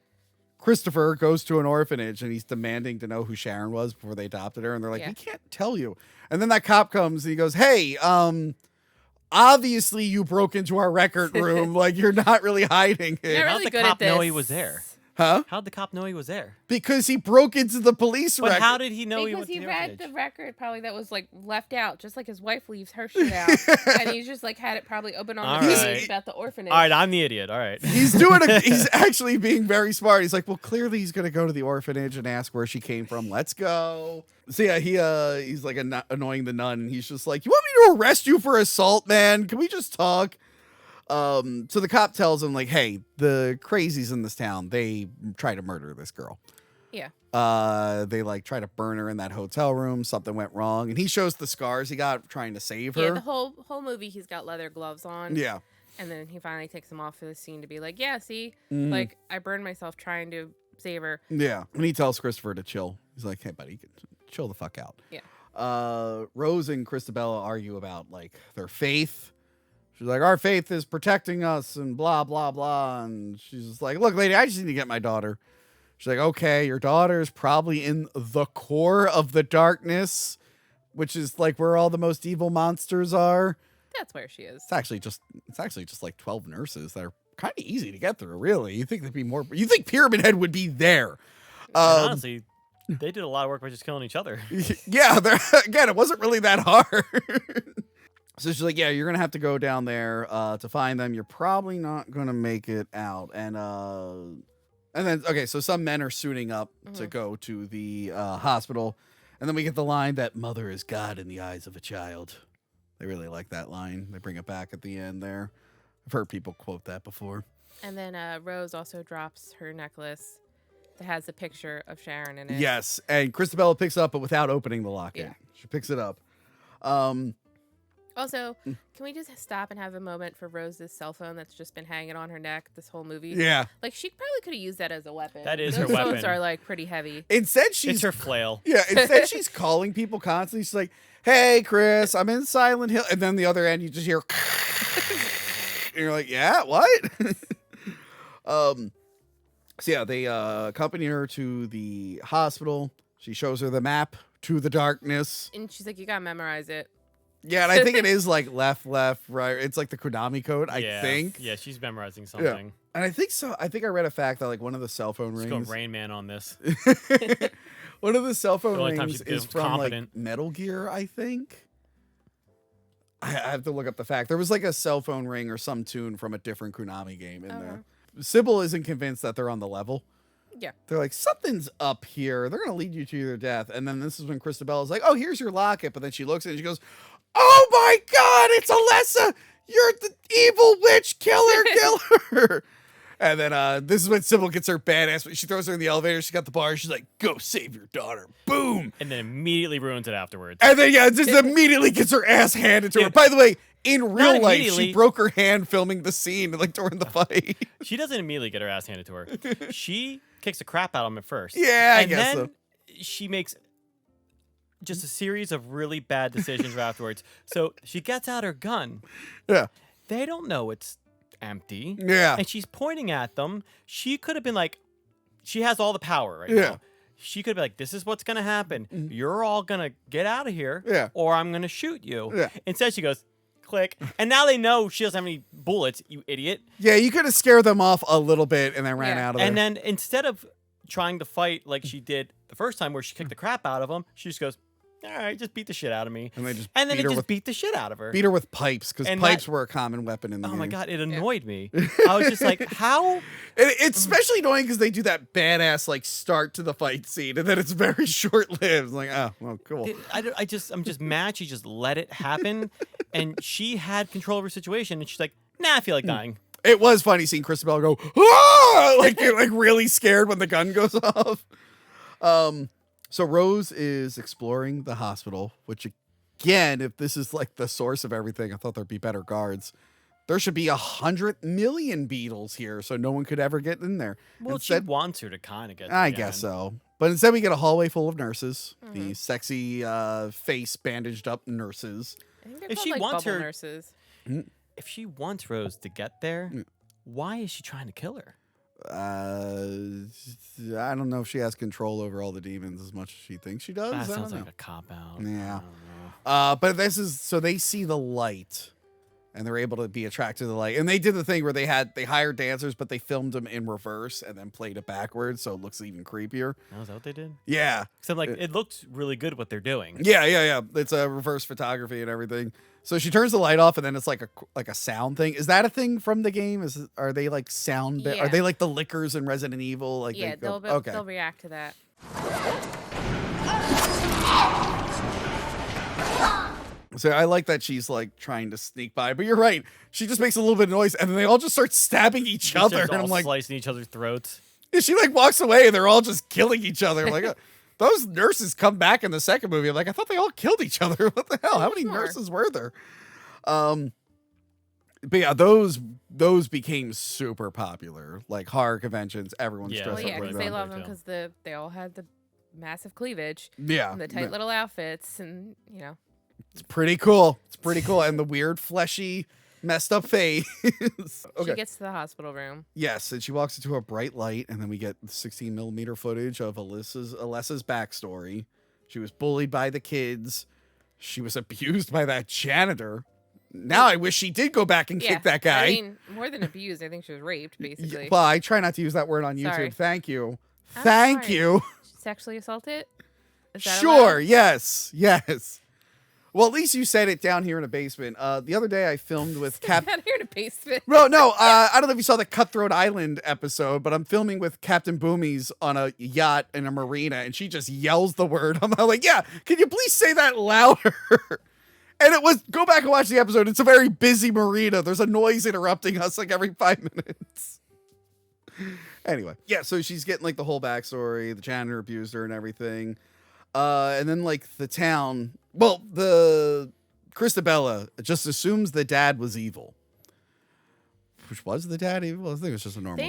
S1: Christopher goes to an orphanage and he's demanding to know who Sharon was before they adopted her. And they're like, we can't tell you. And then that cop comes and he goes, hey, obviously you broke into our record room. Like, you're not really hiding it.
S3: You're
S2: How'd
S3: really
S2: the cop know he was there?
S1: Huh?
S2: How'd the cop know he was there?
S1: Because he broke into the police record.
S2: But how did he know he was
S3: Because he
S2: in the
S3: read
S2: orphanage?
S3: the record probably that was like left out, just like his wife leaves her shit out. And he just like had it probably open on the page about the orphanage.
S2: All right, I'm the idiot. All right.
S1: He's actually being very smart. He's like, well, clearly he's going to go to the orphanage and ask where she came from. Let's go. So yeah, he's like annoying the nun. And he's just like, you want me to arrest you for assault, man? Can we just talk? So the cop tells him like, hey, the crazies in this town, they try to murder this girl.
S3: Yeah.
S1: They like try to burn her in that hotel room. Something went wrong. And he shows the scars he got trying to save her.
S3: Yeah, the whole movie he's got leather gloves on.
S1: Yeah.
S3: And then he finally takes them off for the scene to be like, yeah, see, like I burned myself trying to save her.
S1: Yeah. And he tells Christopher to chill. He's like, hey, buddy, chill the fuck out.
S3: Yeah.
S1: Rose and Christabella argue about like their faith. She's like, our faith is protecting us and blah, blah, blah. And she's just like, look, lady, I just need to get my daughter. She's like, okay, your daughter's probably in the core of the darkness, which is like where all the most evil monsters are.
S3: That's where she is.
S1: It's actually just like 12 nurses that are kind of easy to get through, really. You think there'd be more? You think Pyramid Head would be there?
S2: Honestly, they did a lot of work by just killing each other.
S1: Yeah, again, it wasn't really that hard. So she's like, yeah, you're going to have to go down there to find them. You're probably not going to make it out. And then, okay, so some men are suiting up to go to the hospital. And then we get the line that mother is God in the eyes of a child. They really like that line. They bring it back at the end there. I've heard people quote that before.
S3: And then Rose also drops her necklace that has a picture of Sharon in it.
S1: Yes, and Christabella picks it up, but without opening the locket.
S3: Yeah.
S1: She picks it up.
S3: Also, can we just stop and have a moment for Rose's cell phone that's just been hanging on her neck this whole movie?
S1: Yeah.
S3: Like, she probably could have used that as a weapon.
S2: That is
S3: Those
S2: her weapon.
S3: phones are, like, pretty heavy.
S1: Instead,
S2: It's her flail.
S1: Yeah, instead she's calling people constantly. She's like, hey, Chris, I'm in Silent Hill. And then the other end, you just hear... and you're like, yeah, what? So yeah, they accompany her to the hospital. She shows her the map to the darkness.
S3: And she's like, you gotta memorize it.
S1: Yeah, and I think it is like left, right. It's like the Konami code, I think.
S2: Yeah, she's memorizing something.
S1: Yeah. And I think so. I think I read a fact that like one of the cell phone
S2: Let's
S1: rings.
S2: go Rain Man on this.
S1: One of the cell phone
S2: The only time
S1: rings
S2: she's
S1: is from
S2: competent.
S1: like Metal Gear, I think. I have to look up the fact. There was like a cell phone ring or some tune from a different Konami game in there. Sybil isn't convinced that they're on the level.
S3: Yeah.
S1: They're like, something's up here. They're going to lead you to your death. And then this is when Christabella's like, oh, here's your locket. But then she looks at it and she goes, oh my God, it's Alessa. You're the evil witch killer. And then this is when Sybil gets her badass. She throws her in the elevator. She got the bar. She's like, go save your daughter. Boom.
S2: And then immediately ruins it afterwards.
S1: And then, yeah, just immediately gets her ass handed to her. By the way, in real life, she broke her hand filming the scene, like during the fight.
S2: She doesn't immediately get her ass handed to her. She kicks the crap out of him at first.
S1: Yeah, I
S2: and
S1: guess
S2: then
S1: so.
S2: She makes just a series of really bad decisions afterwards. So she gets out her gun.
S1: Yeah.
S2: They don't know it's empty.
S1: Yeah.
S2: And she's pointing at them. She could have been like, she has all the power right
S1: Yeah.
S2: now. She could be like, this is what's going to happen. You're all going to get out of here.
S1: Yeah.
S2: Or I'm going to shoot you.
S1: Yeah.
S2: Instead, she goes, click. And now they know she doesn't have any bullets, you idiot.
S1: Yeah, you could have scared them off a little bit and then ran out of there.
S2: And then instead of trying to fight like she did the first time where she kicked the crap out of him, she just goes, all right, just beat the shit out of me.
S1: And they just
S2: and then
S1: beat
S2: it
S1: her
S2: just
S1: with-
S2: beat the shit out of her.
S1: beat her with pipes, because
S2: And
S1: pipes
S2: that-
S1: were a common weapon in the
S2: Oh
S1: game.
S2: my God, it annoyed me. I was just like, how?
S1: It's especially annoying because they do that badass like start to the fight scene and then it's very short lived. Like, oh, well, cool.
S2: I'm just mad. She just let it happen, and she had control of her situation, and she's like, nah, I feel like dying.
S1: It was funny seeing Christabel go, ah! Like you're like really scared when the gun goes off. So Rose is exploring the hospital, which again, if this is like the source of everything, I thought there'd be better guards. There should be 100 million beetles here, so no one could ever get in there.
S2: Well,
S1: Instead,
S2: she wants her to kind of get.
S1: I guess so. But instead, we get a hallway full of nurses. The sexy face bandaged up nurses.
S3: I think they're
S2: If
S3: called,
S2: she
S3: like,
S2: wants
S3: bubble
S2: her-
S3: nurses.
S2: If she wants Rose to get there, why is she trying to kill her?
S1: I don't know if she has control over all the demons as much as she thinks she does.
S2: That
S1: I don't
S2: sounds
S1: know.
S2: like a cop out.
S1: Yeah.
S2: I don't know.
S1: But this is so they see the light and they're able to be attracted to the light. And they did the thing where they hired dancers, but they filmed them in reverse and then played it backwards, so it looks even creepier.
S2: Oh, is that what they did?
S1: Yeah.
S2: Except like it looks really good what they're doing.
S1: Yeah. It's a reverse photography and everything. So she turns the light off, and then it's like a sound thing. Is that a thing from the game? Are they like sound?
S3: Yeah.
S1: Are they like the lickers in Resident Evil? Like
S3: Yeah,
S1: they go,
S3: they'll react to that.
S1: So I like that she's like trying to sneak by, but you're right. She just makes a little bit of noise, and then they all just start stabbing each
S2: They're
S1: other.
S2: just
S1: And
S2: all
S1: I'm like,
S2: slicing each other's throats.
S1: she like walks away, and they're all just killing each other. I'm like, those nurses come back in the second movie. I'm like, I thought they all killed each other. What the hell? How many
S3: Sure.
S1: nurses were there? But yeah, those became super popular. Like horror conventions, everyone's
S2: Yeah.
S1: dressed
S3: Well,
S1: up
S3: yeah,
S1: like
S3: because they
S1: that.
S3: love them
S2: too.
S3: because they all had the massive cleavage
S1: Yeah,
S3: and the tight little outfits, and you know.
S1: it's pretty cool. It's pretty cool, and the weird, fleshy, messed up face.
S3: She gets to the hospital room.
S1: Yes, and she walks into a bright light, and then we get 16 millimeter footage of Alessa's backstory. She was bullied by the kids. She was abused by that janitor. Now I wish she did go back and kick that guy.
S3: I mean, more than abused. I think she was raped, basically.
S1: Well, I try not to use that word on YouTube.
S3: Sorry.
S1: Thank you.
S3: I'm
S1: Thank
S3: sorry.
S1: you.
S3: Sexually assaulted? Is that
S1: Sure.
S3: allowed?
S1: Yes. Yes. Well, at least you said it down here in a basement. The other day I filmed with
S3: Down here in a basement.
S1: Well, no, I don't know if you saw the Cutthroat Island episode, but I'm filming with Captain Boomies on a yacht in a marina, and she just yells the word. I'm like, yeah, can you please say that louder? And it was, go back and watch the episode. It's a very busy marina. There's a noise interrupting us like every 5 minutes. Anyway, yeah, so she's getting like the whole backstory. The janitor abused her and everything. And then like the town, well, the Christabella just assumes the dad was evil. Which was the dad evil? I think it was just a normal guy.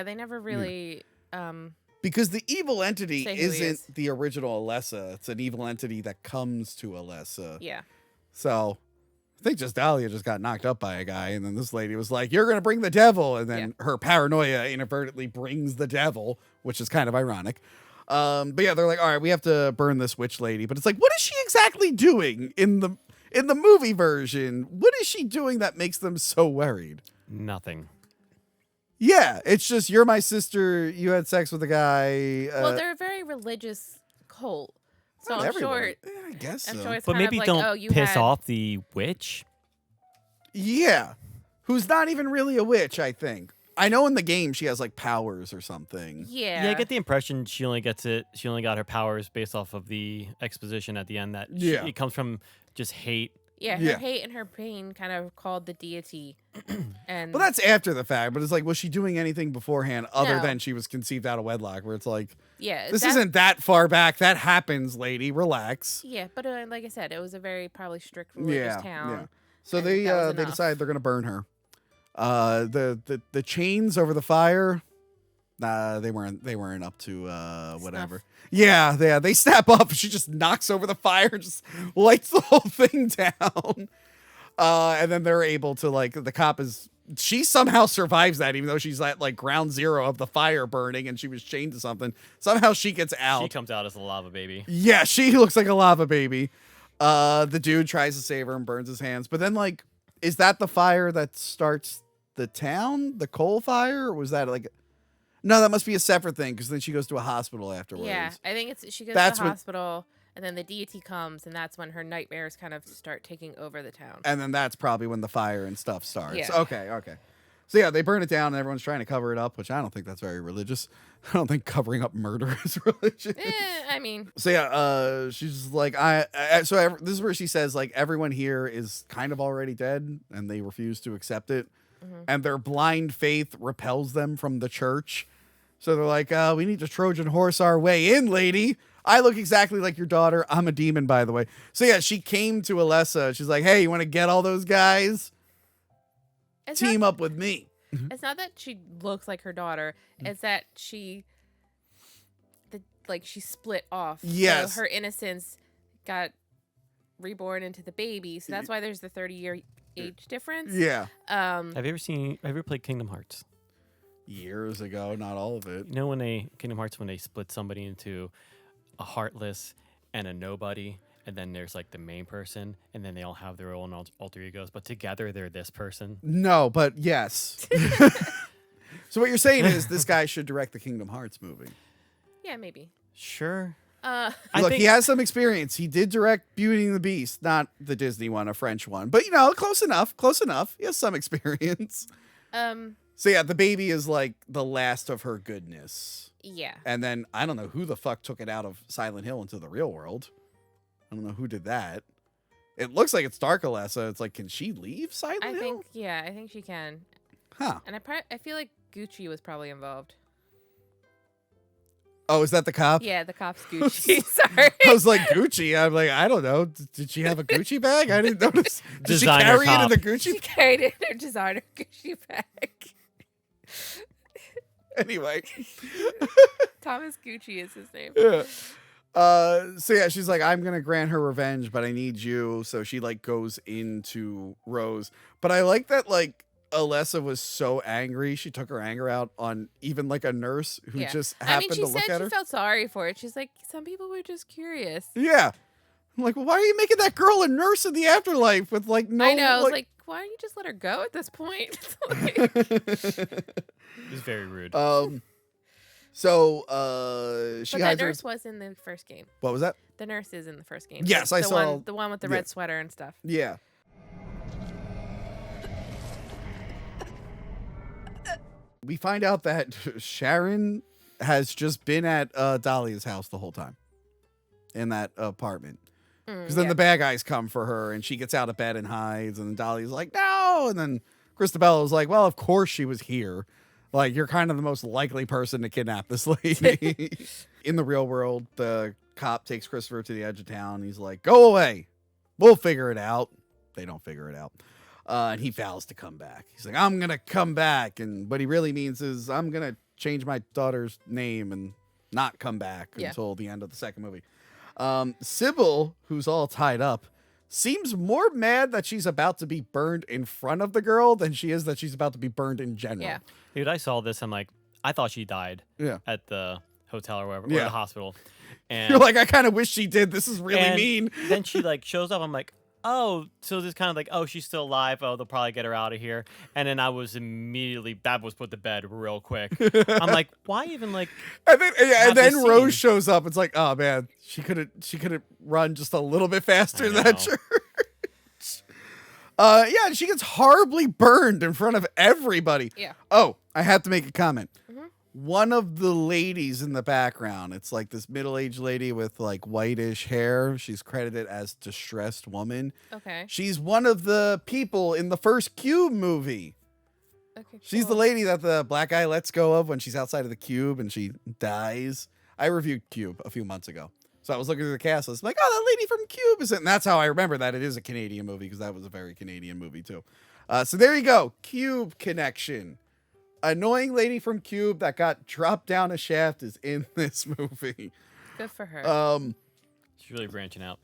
S3: They never really
S1: because the evil entity
S3: say who he is.
S1: isn't the original Alessa. It's an evil entity that comes to Alessa.
S3: Yeah.
S1: So I think just Dahlia just got knocked up by a guy, and then this lady was like, "You're gonna bring the devil," and then her paranoia inadvertently brings the devil, which is kind of ironic. But yeah, they're like, "All right, we have to burn this witch lady," but it's like, what is she exactly doing in the movie version? What is she doing that makes them so worried?
S2: Nothing.
S1: Yeah, it's just, you're my sister. You had sex with a guy.
S3: Well, they're a very religious cult. So
S1: Not
S3: I'm
S1: everyone.
S3: sure.
S1: Yeah, I guess so.
S3: I'm sure it's
S2: But
S3: kind
S2: maybe
S3: of like,
S2: don't
S3: oh, you
S2: piss
S3: had,
S2: off the witch.
S1: Yeah. Who's not even really a witch, I think. I know in the game she has like powers or something.
S3: Yeah.
S2: Yeah, I get the impression she only gets it. She only got her powers based off of the exposition at the end. That it comes from just hate.
S3: Yeah, her
S1: Yeah.
S3: hate and her pain kind of called the deity. And
S1: Well, that's after the fact, but it's like, was she doing anything beforehand other
S3: No.
S1: than she was conceived out of wedlock? Where it's like,
S3: yeah,
S1: this isn't that far back. That happens, lady. Relax.
S3: Yeah, but like I said, it was a very probably strict religious town.
S1: Yeah. So
S3: and
S1: they
S3: that was
S1: they
S3: enough.
S1: decide they're gonna burn her. The chains over the fire. Nah, they weren't up to whatever. Yeah, they snap up. She just knocks over the fire, just lights the whole thing down. And then they're able to, like, the cop she somehow survives that, even though she's at like ground zero of the fire burning and she was chained to something. Somehow she gets out.
S2: She comes out as a lava baby.
S1: Yeah, she looks like a lava baby. The dude tries to save her and burns his hands. But then, like, is that the fire that starts the town? The coal fire? Or was that like... No, that must be a separate thing, because then she goes to a hospital afterwards.
S3: Yeah, I think she goes
S1: That's
S3: to the
S1: when-
S3: hospital, and then the deity comes, and that's when her nightmares kind of start taking over the town.
S1: And then that's probably when the fire and stuff starts.
S3: Yeah.
S1: Okay. So yeah, they burn it down and everyone's trying to cover it up, which I don't think that's very religious. I don't think covering up murder is religious.
S3: I mean,
S1: So yeah, she's like, this is where she says, like, everyone here is kind of already dead and they refuse to accept it. And their blind faith repels them from the church. So they're like, we need to Trojan horse our way in, lady. I look exactly like your daughter. I'm a demon, by the way. So yeah, she came to Alessa. She's like, hey, you want to get all those guys? Team up with me.
S3: It's not that she looks like her daughter. It's that she split off.
S1: Yes.
S3: So her innocence got reborn into the baby. So that's why there's the 30-year age difference.
S1: Yeah.
S2: Have you ever played Kingdom Hearts?
S1: Years ago, not all of it.
S2: You know when Kingdom Hearts, when they split somebody into a heartless and a nobody, and then there's like the main person, and then they all have their own alter egos, but together they're this person.
S1: No, but yes. So what you're saying is this guy should direct the Kingdom Hearts movie.
S3: Yeah, maybe.
S2: Sure.
S1: Look, he has some experience. He did direct Beauty and the Beast, not the Disney one, a French one. But, close enough. Close enough. He has some experience. So, yeah, the baby is like the last of her goodness.
S3: Yeah.
S1: And then I don't know who the fuck took it out of Silent Hill into the real world. I don't know who did that. It looks like it's Dark Alessa. It's like, can she leave Silent Hill?
S3: I think she can.
S1: Huh.
S3: And I feel like Gucci was probably involved.
S1: Oh, is that the cop?
S3: Yeah, the cop's Gucci. Sorry.
S1: I was like, Gucci? I'm like, I don't know. Did she have a Gucci bag? I didn't notice. Did she
S2: Designer
S1: carry
S2: cop.
S1: it in the Gucci?
S3: She carried it in her designer Gucci bag.
S1: Anyway.
S3: Thomas Gucci is his name.
S1: Yeah. So yeah, she's like, I'm gonna grant her revenge, but I need you. So she like goes into Rose. But I like that, like, Alessa was so angry, she took her anger out on even like a nurse who just happened to look at her.
S3: She felt sorry for it. She's like, some people were just curious.
S1: Yeah. I'm like, well, why are you making that girl a nurse in the afterlife with like no?
S3: I know. I was like, why don't you just let her go at this point?
S2: It's very rude.
S1: So she
S3: but
S1: hides
S3: the
S1: her.
S3: nurse was in the first game.
S1: What was that?
S3: The nurse is in the first game.
S1: Yes, I saw
S3: the one with the red sweater and stuff.
S1: Yeah. We find out that Sharon has just been at Dahlia's house the whole time in that apartment. Because then the bad guys come for her and she gets out of bed and hides. And Dahlia's like, no. And then Christabella's like, well, of course she was here. Like, you're kind of the most likely person to kidnap this lady. In the real world, the cop takes Christopher to the edge of town. He's like, go away. We'll figure it out. They don't figure it out. And he vows to come back. He's like, I'm going to come back. And what he really means is, I'm going to change my daughter's name and not come back until the end of the second movie. Sybil, who's all tied up, seems more mad that she's about to be burned in front of the girl than she is that she's about to be burned in general.
S3: Yeah.
S2: Dude, I saw this. I'm like, I thought she died at the hotel or wherever, or the hospital. And
S1: you're like, I kind of wish she did. This is really mean.
S2: Then she like shows up. I'm like, oh, so this kind of like, oh, she's still alive. Oh, they'll probably get her out of here. And then I was immediately, that was put to bed real quick. I'm like, why even like?
S1: And then Rose shows up. It's like, oh man, she could have run just a little bit faster in that church. Yeah, she gets horribly burned in front of everybody.
S3: Yeah.
S1: Oh, I have to make a comment. One of the ladies in the background, it's like this middle-aged lady with like whitish hair. She's credited as Distressed Woman.
S3: Okay.
S1: She's one of the people in the first Cube movie.
S3: Okay.
S1: She's the lady that the black guy lets go of when she's outside of the cube and she dies. I reviewed Cube a few months ago. So I was looking at the cast. I was like, oh, that lady from Cube is it? And that's how I remember that it is a Canadian movie because that was a very Canadian movie too. So there you go. Cube connection. Annoying lady from Cube that got dropped down a shaft is in this movie.
S3: Good for her.
S2: She's really branching out.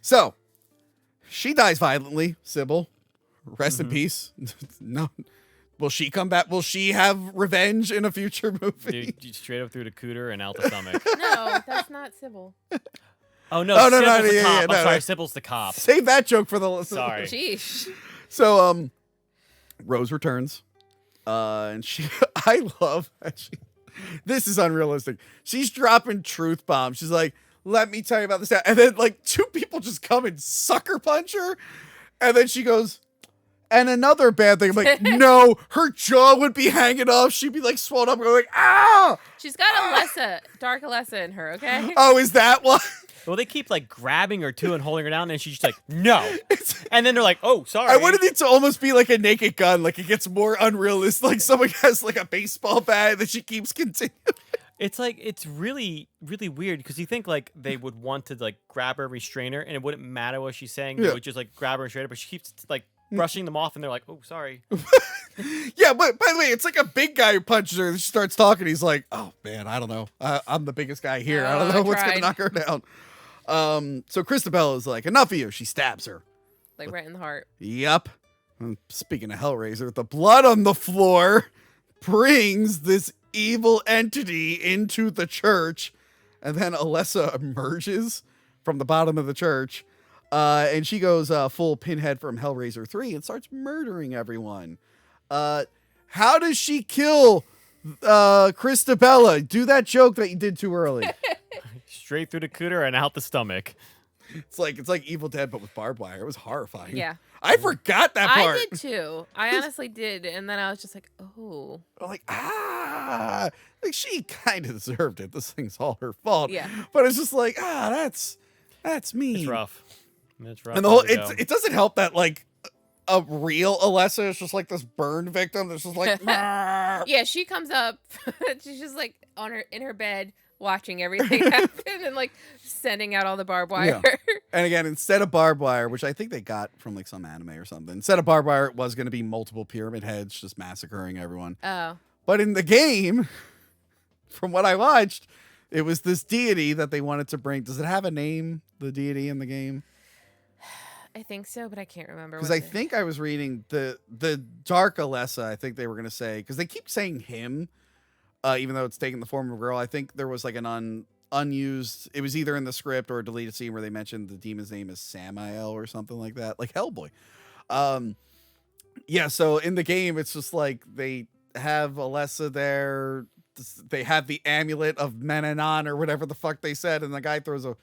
S1: So she dies violently, Sybil. Rest in peace. No. Will she come back? Will she have revenge in a future movie?
S2: Dude, straight up through the cooter and out the stomach.
S3: No, that's not Sybil.
S2: Oh no, Sybil's the cop. I'm sorry, Sybil's the cop.
S1: Save that joke for the
S2: sorry.
S3: Sheesh.
S1: So Rose returns. And I love that this is unrealistic. She's dropping truth bombs. She's like, let me tell you about this. And then like two people just come and sucker punch her. And then she goes, and another bad thing. I'm like, no, her jaw would be hanging off. She'd be like swollen up and going, ah!
S3: She's got dark Alessa in her, okay?
S1: Oh, is that why?
S2: Well, they keep like grabbing her too and holding her down, and she's just like, no. And then they're like, oh, sorry.
S1: I wanted it to almost be like a Naked Gun. Like it gets more unrealistic. Like someone has like a baseball bat that she keeps continuing.
S2: It's like, it's really, really weird because you think like they would want to like grab her, restrain her, and it wouldn't matter what she's saying. They would just like grab her and restrain her, but she keeps like brushing them off, and they're like, oh, sorry.
S1: Yeah, but by the way, it's like a big guy who punches her and she starts talking. He's like, oh, man, I don't know. I'm the biggest guy here. I don't know what's going to knock her down. So Christabella is like, enough of you. She stabs her.
S3: Like right in the heart.
S1: Yep. Speaking of Hellraiser, the blood on the floor brings this evil entity into the church. And then Alessa emerges from the bottom of the church. And she goes full Pinhead from Hellraiser 3 and starts murdering everyone. How does she kill Christabella? Do that joke that you did too early.
S2: Straight through the cooter and out the stomach.
S1: It's like Evil Dead, but with barbed wire. It was horrifying.
S3: Yeah.
S1: I forgot that part.
S3: I did too. I honestly did. And then I was just like, oh.
S1: I'm like, like she kind of deserved it. This thing's all her fault.
S3: Yeah.
S1: But it's just like, that's mean.
S2: It's rough. It's rough.
S1: And the whole, it doesn't help that like a real Alessa is just like this burn victim that's just like,
S3: yeah, she comes up. She's just like in her bed watching everything happen and like sending out all the barbed wire.
S1: Yeah. And again, instead of barbed wire, which I think they got from like some anime or something, instead of barbed wire, it was going to be multiple pyramid heads just massacring everyone.
S3: Oh.
S1: But in the game, from what I watched, it was this deity that they wanted to bring. Does it have a name, the deity in the game?
S3: I think so, but I can't remember.
S1: Because I think I was reading the Dark Alessa, I think they were going to say, because they keep saying him, even though it's taking the form of a girl. I think there was like an unused. It was either in the script or a deleted scene where they mentioned the demon's name is Samael or something like that, like Hellboy. Yeah. So in the game, it's just like they have Alessa there. They have the amulet of Menanon or whatever the fuck they said, and the guy throws a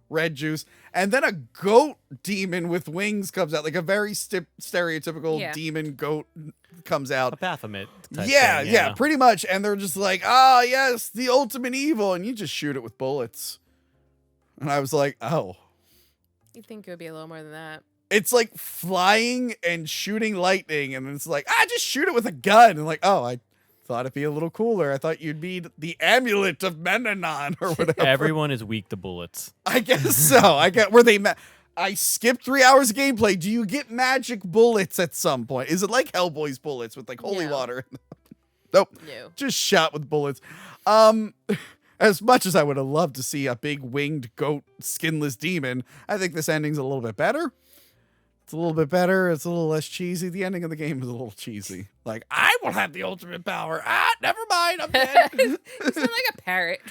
S1: red juice, and then a goat demon with wings comes out, like a very stereotypical demon goat comes out.
S2: A Baphomet type
S1: yeah,
S2: thing,
S1: yeah, pretty much. And they're just like, oh, yes, the ultimate evil. And you just shoot it with bullets. And I was like, oh.
S3: You'd think it would be a little more than that.
S1: It's like flying and shooting lightning. And it's like, just shoot it with a gun. And like, oh, I thought it'd be a little cooler. I thought you'd need the amulet of Menanon or whatever.
S2: Everyone is weak to bullets.
S1: I guess so. I skipped 3 hours of gameplay. Do you get magic bullets at some point? Is it like Hellboy's bullets with like holy water? Nope. No. Just shot with bullets. As much as I would have loved to see a big winged goat skinless demon, I think this ending's a little bit better. It's a little bit better. It's a little less cheesy. The ending of the game is a little cheesy. Like, I will have the ultimate power. Never mind. I'm dead.
S3: You sound like a parrot.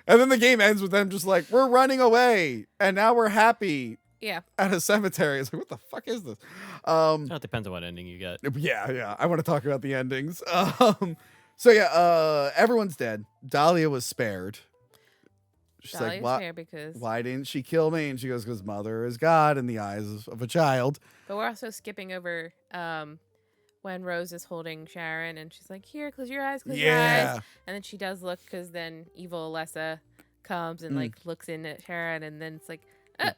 S1: And then the game ends with them just like, we're running away. And now we're happy.
S3: Yeah.
S1: At a cemetery. It's like, what the fuck is this?
S2: It depends on what ending you get.
S1: Yeah. I want to talk about the endings. So yeah, everyone's dead. Dahlia was spared. She's
S3: Dahlia's
S1: like,
S3: spared because...
S1: why didn't she kill me? And she goes, because mother is God in the eyes of a child.
S3: But we're also skipping over when Rose is holding Sharon and she's like, here, close your eyes, close your eyes. And then she does look because then evil Alessa comes and like looks in at Sharon and then it's like,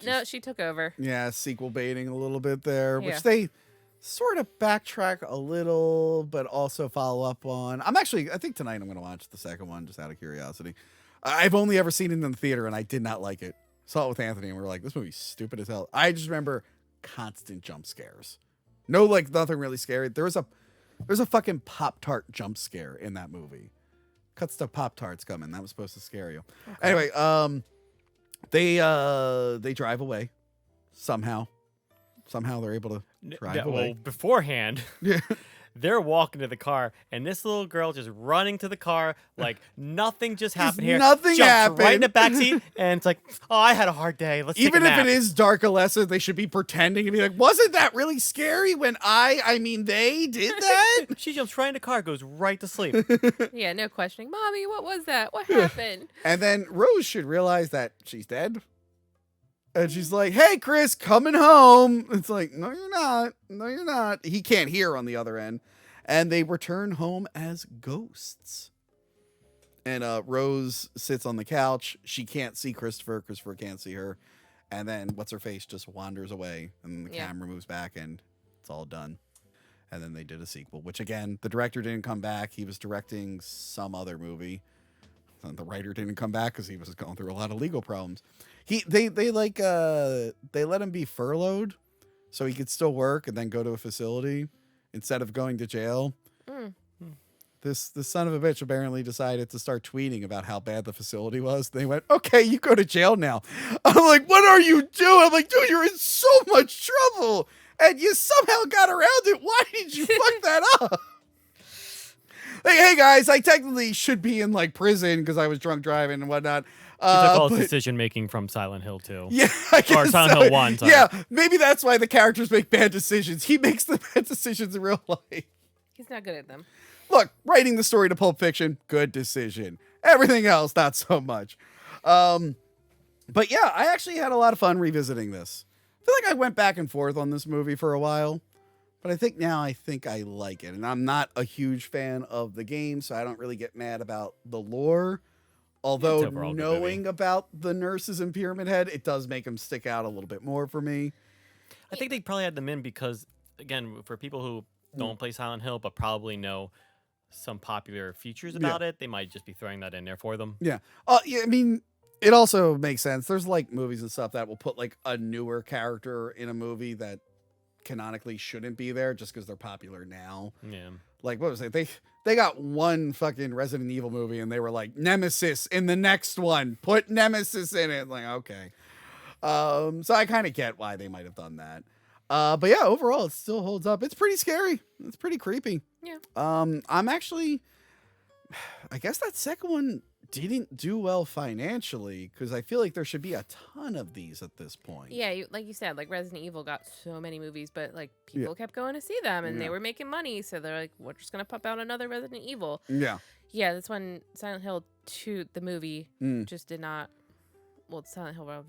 S3: no, she took over.
S1: Yeah, sequel baiting a little bit there, which they sort of backtrack a little, but also follow up on. I think tonight I'm going to watch the second one just out of curiosity. I've only ever seen it in the theater and I did not like it. Saw it with Anthony and we were like, this movie's stupid as hell. I just remember constant jump scares. No, like nothing really scary. There's a fucking Pop-Tart jump scare in that movie. Cuts to Pop-Tarts coming. That was supposed to scare you. Okay. Anyway, they drive away somehow. Somehow they're able to drive away.
S2: Well, beforehand, they're walking to the car, and this little girl just running to the car like nothing just happened here.
S1: Nothing happened.
S2: Right in the backseat, and it's like, oh, I had a hard day. Let's take a nap.
S1: Even if it is dark Alessa, they should be pretending to be like, wasn't that really scary when they did that?
S2: She jumps right in the car, goes right to sleep.
S3: Yeah, no questioning. Mommy, what was that? What happened?
S1: And then Rose should realize that she's dead. And she's like, hey, Chris, coming home. It's like, no, you're not. No, you're not. He can't hear on the other end. And they return home as ghosts. And Rose sits on the couch. She can't see Christopher. Christopher can't see her. And then what's-her-face just wanders away. And the camera moves back and it's all done. And then they did a sequel, which, again, the director didn't come back. He was directing some other movie. And the writer didn't come back because he was going through a lot of legal problems. They let him be furloughed so he could still work and then go to a facility instead of going to jail. This son of a bitch apparently decided to start tweeting about how bad the facility was. They went, okay, you go to jail now. I'm like, what are you doing? I'm like, dude, you're in so much trouble and you somehow got around it. Why did you fuck that up? Like, hey guys, I technically should be in like prison because I was drunk driving and whatnot.
S2: He took all decision making from Silent Hill 2.
S1: Yeah, I guess
S2: or Silent Hill 1. Sorry.
S1: Yeah, maybe that's why the characters make bad decisions. He makes the bad decisions in real life.
S3: He's not good at them.
S1: Look, writing the story to Pulp Fiction, good decision. Everything else, not so much. But yeah, I actually had a lot of fun revisiting this. I feel like I went back and forth on this movie for a while. But I think I like it. And I'm not a huge fan of the game, so I don't really get mad about the lore. Although knowing about the nurses in Pyramid Head, it does make them stick out a little bit more for me.
S2: I think they probably had them in because, again, for people who don't play Silent Hill but probably know some popular features about it, they might just be throwing that in there for them.
S1: Yeah. Yeah, I mean, it also makes sense. There's like movies and stuff that will put like a newer character in a movie that canonically shouldn't be there just because they're popular now. Yeah. Like, what was it? They got one fucking Resident Evil movie and they were like, Nemesis in the next one. Put Nemesis in it. Like, okay. So I kind of get why they might have done that. But yeah, overall, it still holds up. It's pretty scary. It's pretty creepy.
S3: Yeah.
S1: I'm actually I guess that second one didn't do well financially because I feel like there should be a ton of these at this point.
S3: Yeah, like you said, like Resident Evil got so many movies, but like people kept going to see them and they were making money, so they're like, we're just gonna pump out another Resident Evil.
S1: Yeah.
S3: Yeah, that's when Silent Hill 2, the movie, just did not. Well, it's Silent Hill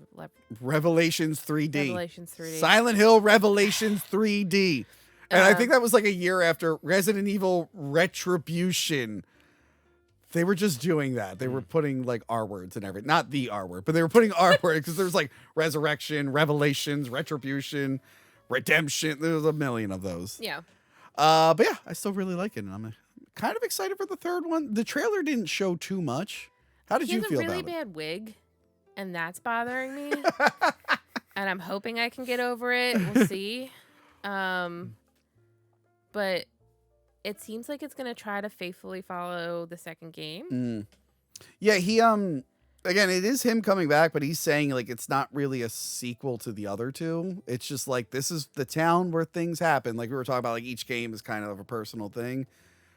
S1: Revelations 3D.
S3: Revelations 3D.
S1: Silent Hill Revelations 3D. And I think that was like a year after Resident Evil Retribution. They were just doing that. They were putting like R words and everything. Not the R word, but they were putting R words because there's like Resurrection, Revelations, Retribution, Redemption. There's a million of those.
S3: Yeah.
S1: But yeah, I still really like it. And I'm kind of excited for the third one. The trailer didn't show too much. How did you feel about it?
S3: He has a really bad wig, and that's bothering me. And I'm hoping I can get over it. We'll see. But it seems like it's going to try to faithfully follow the second game.
S1: Yeah, he again, it is him coming back, but he's saying like it's not really a sequel to the other two. It's just like this is the town where things happen. Like we were talking about, like each game is kind of a personal thing.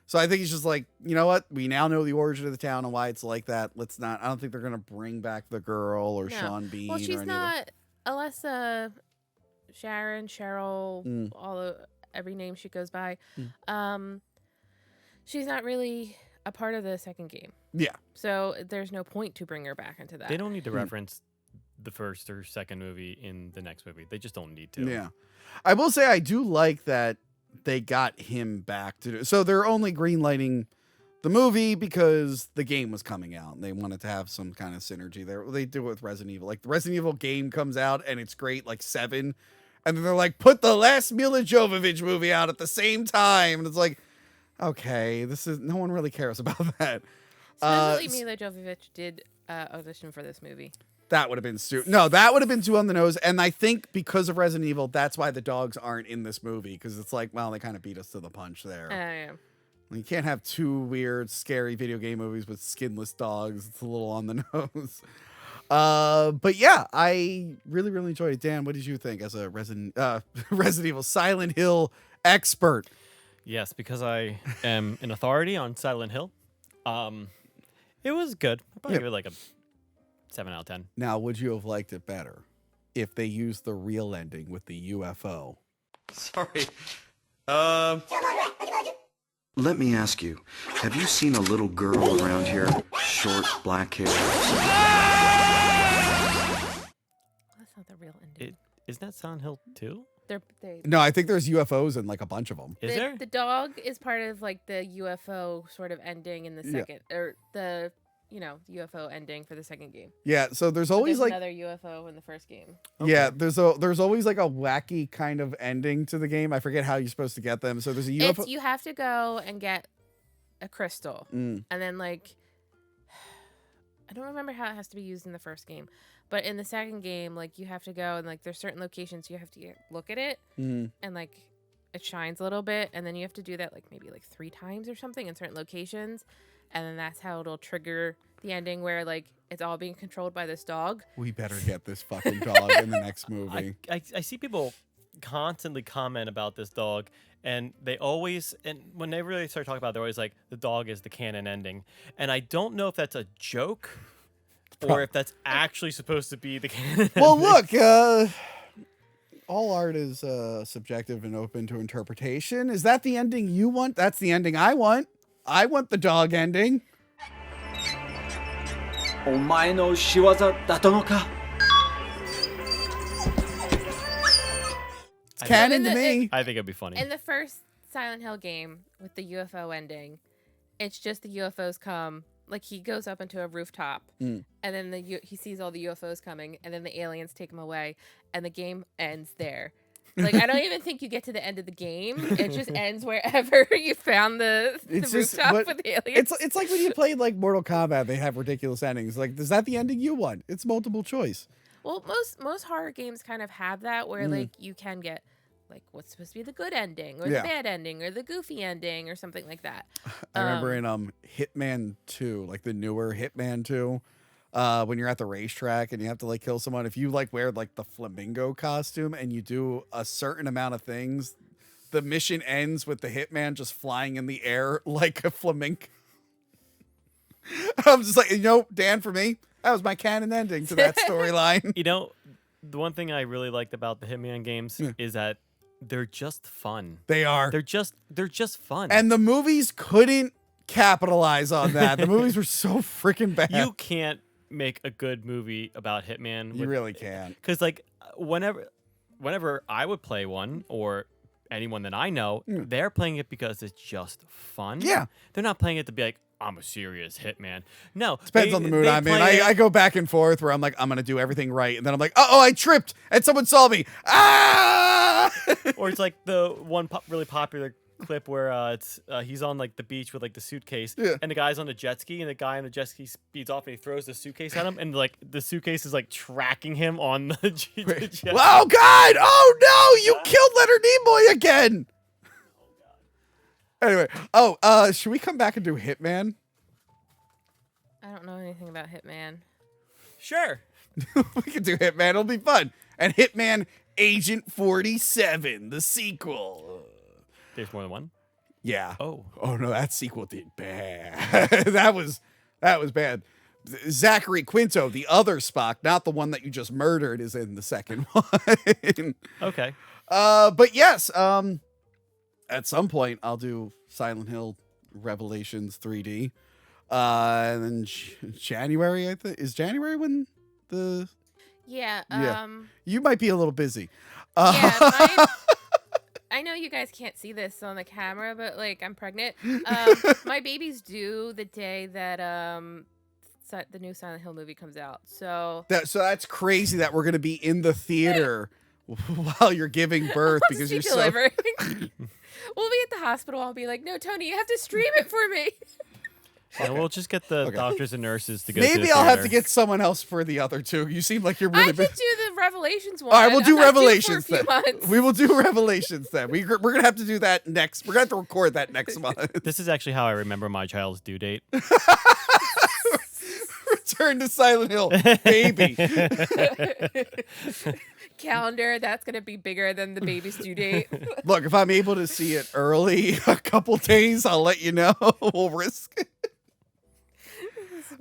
S1: So I think he's just like, you know what? We now know the origin of the town and why it's like that. Let's not. I don't think they're gonna bring back the girl or Sean Bean.
S3: Well, she's
S1: or
S3: not Alessa, Sharon, Cheryl, every name she goes by. She's not really a part of the second game.
S1: Yeah.
S3: So there's no point to bring her back into that.
S2: They don't need to reference the first or second movie in the next movie. They just don't need to.
S1: Yeah. I will say I do like that they got him back to do. So they're only greenlighting the movie because the game was coming out and they wanted to have some kind of synergy there. They do it with Resident Evil. Like the Resident Evil game comes out and it's great, like 7. And then they're like, put the last Mila Jovovich movie out at the same time. And it's like, okay, no one really cares about that.
S3: Especially Mila Jovovich did audition for this movie.
S1: That would have been No, that would have been too on the nose. And I think because of Resident Evil, that's why the dogs aren't in this movie. Because it's like, well, they kind of beat us to the punch there.
S3: Yeah.
S1: You can't have 2 weird, scary video game movies with skinless dogs. It's a little on the nose. But yeah, I really, really enjoyed it. Dan, what did you think as a Resident Evil Silent Hill expert?
S2: Yes, because I am an authority on Silent Hill. It was good. I'd probably give it like a 7 out of 10.
S1: Now, would you have liked it better if they used the real ending with the UFO?
S4: Sorry. Let me ask you, have you seen a little girl around here? Short, black hair.
S3: That's not the real ending.
S2: Isn't that Silent Hill 2?
S1: No, I think there's UFOs in like a bunch of them.
S2: Is there?
S3: The dog is part of like the UFO sort of ending in the second, or the UFO ending for the second game.
S1: Yeah, so there's always like
S3: another UFO in the first game.
S2: Okay.
S1: Yeah, there's always like a wacky kind of ending to the game. I forget how you're supposed to get them. So there's a UFO.
S3: You have to go and get a crystal, and then like I don't remember how it has to be used in the first game, but in the second game, like you have to go and like there's certain locations you have to look at it, and like it shines a little bit, and then you have to do that like maybe like 3 times or something in certain locations. And then that's how it'll trigger the ending where, like, it's all being controlled by this dog.
S1: We better get this fucking dog in the next movie.
S2: I see people constantly comment about this dog, and they always, and when they really start talking about it, they're always like, the dog is the canon ending. And I don't know if that's a joke or if that's actually supposed to be the canon
S1: Well,
S2: ending.
S1: look, all art is subjective and open to interpretation. Is that the ending you want? That's the ending I want. I want the dog ending.
S5: お前の仕業だったのか?
S1: It's canon to me.
S2: I think it'd be funny.
S3: In the first Silent Hill game with the UFO ending, it's just the UFOs come. Like he goes up into a rooftop, and then he sees all the UFOs coming, and then the aliens take him away, and the game ends there. Like, I don't even think you get to the end of the game. It just ends wherever you found the rooftop with the aliens.
S1: It's like when you played like Mortal Kombat, they have ridiculous endings. Like, is that the ending you want? It's multiple choice.
S3: Well, most horror games kind of have that where like you can get like what's supposed to be the good ending or the bad ending or the goofy ending or something like that.
S1: I remember in Hitman 2, like the newer Hitman 2, when you're at the racetrack and you have to like kill someone, if you like wear like the flamingo costume and you do a certain amount of things, the mission ends with the hitman just flying in the air like a flamingo. I'm just like, Dan, for me, that was my canon ending to that storyline.
S2: The one thing I really liked about the Hitman games is that they're just fun.
S1: They are.
S2: They're just fun.
S1: And the movies couldn't capitalize on that. The movies were so freaking bad.
S2: You can't make a good movie about Hitman.
S1: You really can't.
S2: Because whenever I would play one, or anyone that I know, they're playing it because it's just fun.
S1: Yeah.
S2: They're not playing it to be like, I'm a serious hitman. No.
S1: Depends on the mood I'm in. I go back and forth where I'm like, I'm going to do everything right. And then I'm like, oh, I tripped and someone saw me. Ah!
S2: Or it's like the one really popular clip where he's on like the beach with like the suitcase and the guy's on the jet ski and the guy on the jet ski speeds off and he throws the suitcase at him and like the suitcase is like tracking him on the jet ski.
S1: Oh, God. Oh, no. You killed Leonard Nimoy again. Anyway, should we come back and do Hitman?
S3: I don't know anything about Hitman.
S2: Sure.
S1: We can do Hitman. It'll be fun. And Hitman Agent 47, the sequel.
S2: There's more than one?
S1: Yeah.
S2: Oh
S1: no, that sequel did bad. that was bad. Zachary Quinto, the other Spock, not the one that you just murdered, is in the second one.
S2: Okay.
S1: But yes, at some point, I'll do Silent Hill Revelations 3D. And then January, I think. Is January when the...
S3: Yeah.
S1: You might be a little busy.
S3: Yeah, I know you guys can't see this on the camera, but, like, I'm pregnant. My baby's due the day that the new Silent Hill movie comes out. So
S1: that's crazy that we're going to be in the theater while you're giving birth because you're
S3: delivering. We'll be at the hospital. I'll be like, no, Tony, you have to stream it for me.
S2: Yeah, we'll just get the doctors and nurses to go.
S1: Maybe I'll have to get someone else for the other two. You seem like you're really.
S3: I could do the Revelations one.
S1: All right, we'll do Revelations then.
S3: Months.
S1: We will do Revelations then. We're gonna have to do that next. We're gonna have to record that next month.
S2: This is actually how I remember my child's due date.
S1: Return to Silent Hill, baby.
S3: Calendar, that's gonna be bigger than the baby's due date.
S1: Look, if I'm able to see it early, a couple days, I'll let you know. We'll risk it.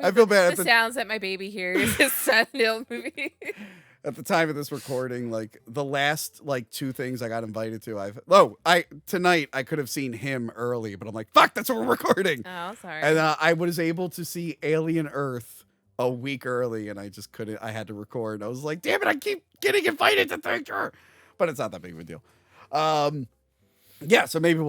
S1: I feel bad.
S3: The sounds that my baby hears is Silent Hill movie.
S1: At the time of this recording, like the last two things I got invited to, tonight I could have seen him early, but I'm like, fuck, that's what we're recording.
S3: Oh, sorry.
S1: And I was able to see Alien Earth a week early, and I just couldn't. I had to record. I was like, damn it, I keep getting invited to Thinker, but it's not that big of a deal. Yeah, so maybe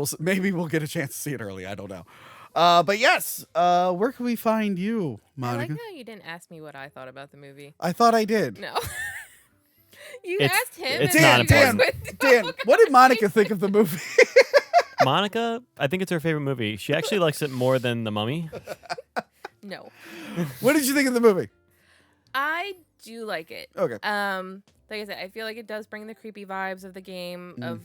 S1: we'll get a chance to see it early. I don't know. But yes, where can we find you, Monica?
S3: I like how you didn't ask me what I thought about the movie.
S1: I thought I did.
S3: No. You asked him.
S2: It's
S3: and
S2: not
S3: then
S2: important.
S1: Dan, what did Monica think of the movie?
S2: Monica, I think it's her favorite movie. She actually likes it more than The Mummy.
S3: No.
S1: What did you think of the movie?
S3: I do like it.
S1: Okay.
S3: Like I said, I feel like it does bring the creepy vibes of the game of,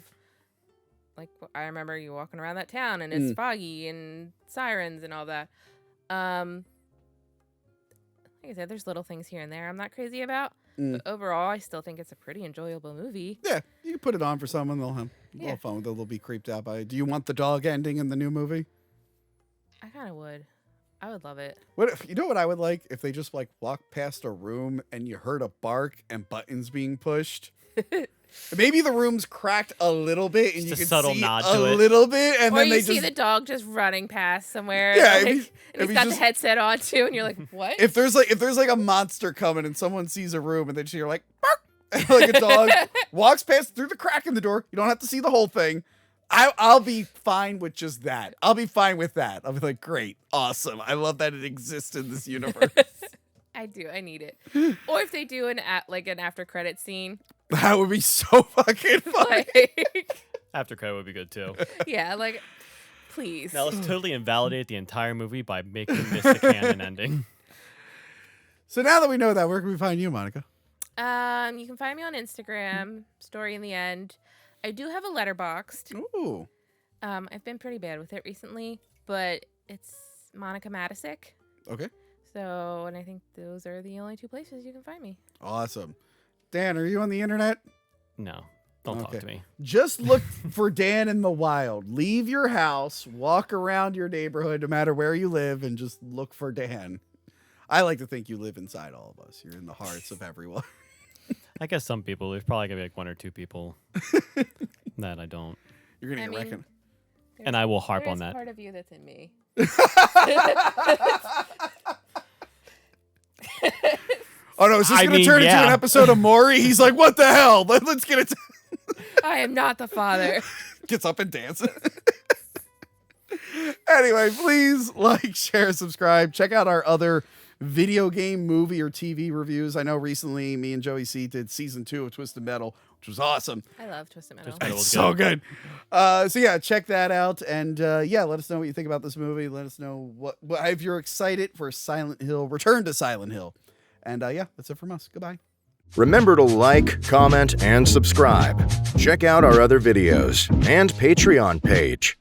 S3: like, I remember you walking around that town and it's foggy and sirens and all that. Like I said, there's little things here and there I'm not crazy about. But overall, I still think it's a pretty enjoyable movie.
S1: Yeah, you can put it on for someone. They'll have fun with it. They'll be creeped out by it. Do you want the dog ending in the new movie?
S3: I kind of would. I would love it.
S1: What if, you know what I would like? If they just walked past a room and you heard a bark and buttons being pushed. Maybe the room's cracked a little bit and
S2: Just
S1: you
S2: a
S1: can
S2: subtle
S1: see
S2: nod
S1: a
S2: to it.
S1: little bit, and
S3: Or
S1: then
S3: you
S1: they
S3: see
S1: just
S3: the dog just running past somewhere.
S1: Yeah,
S3: and
S1: if
S3: he's got the headset on too, and you're like, what?
S1: if there's a monster coming and someone sees a room and then you're like, bark, and like a dog walks past through the crack in the door. You don't have to see the whole thing. I'll be fine with just that. I'll be fine with that. I'll be like, great, awesome. I love that it exists in this universe.
S3: I do. I need it. Or if they do an after credit scene.
S1: That would be so fucking funny.
S2: After credit would be good too.
S3: Yeah, like, please.
S2: Now let's totally invalidate the entire movie by making this the canon ending.
S1: So now that we know that, where can we find you, Monica?
S3: You can find me on Instagram, Story in the End. I do have a Letterboxd.
S1: Ooh.
S3: I've been pretty bad with it recently, but it's Monica Matisic.
S1: Okay.
S3: So, and I think those are the only two places you can find me.
S1: Awesome. Dan, are you on the internet?
S2: No. Don't talk to me.
S1: Just look for Dan in the wild. Leave your house, walk around your neighborhood, no matter where you live, and just look for Dan. I like to think you live inside all of us. You're in the hearts of everyone.
S2: I guess some people. There's probably gonna be like 1 or 2 people that I don't.
S1: You're gonna get recognized.
S2: And I will harp on that.
S3: Part of you that's in me.
S1: Oh no, is this going to turn into an episode of Maury? He's like, what the hell? Let's get it.
S3: I am not the father.
S1: Gets up and dances. Anyway, please like, share, subscribe. Check out our other video game, movie, or TV reviews. I know recently me and Joey C did season 2 of Twisted Metal, which was awesome.
S3: I love Twisted Metal.
S1: It's so good. So yeah, check that out. And yeah, let us know what you think about this movie. Let us know what if you're excited for Silent Hill, Return to Silent Hill. And yeah, that's it from us. Goodbye.
S6: Remember to like, comment, and subscribe. Check out our other videos and Patreon page.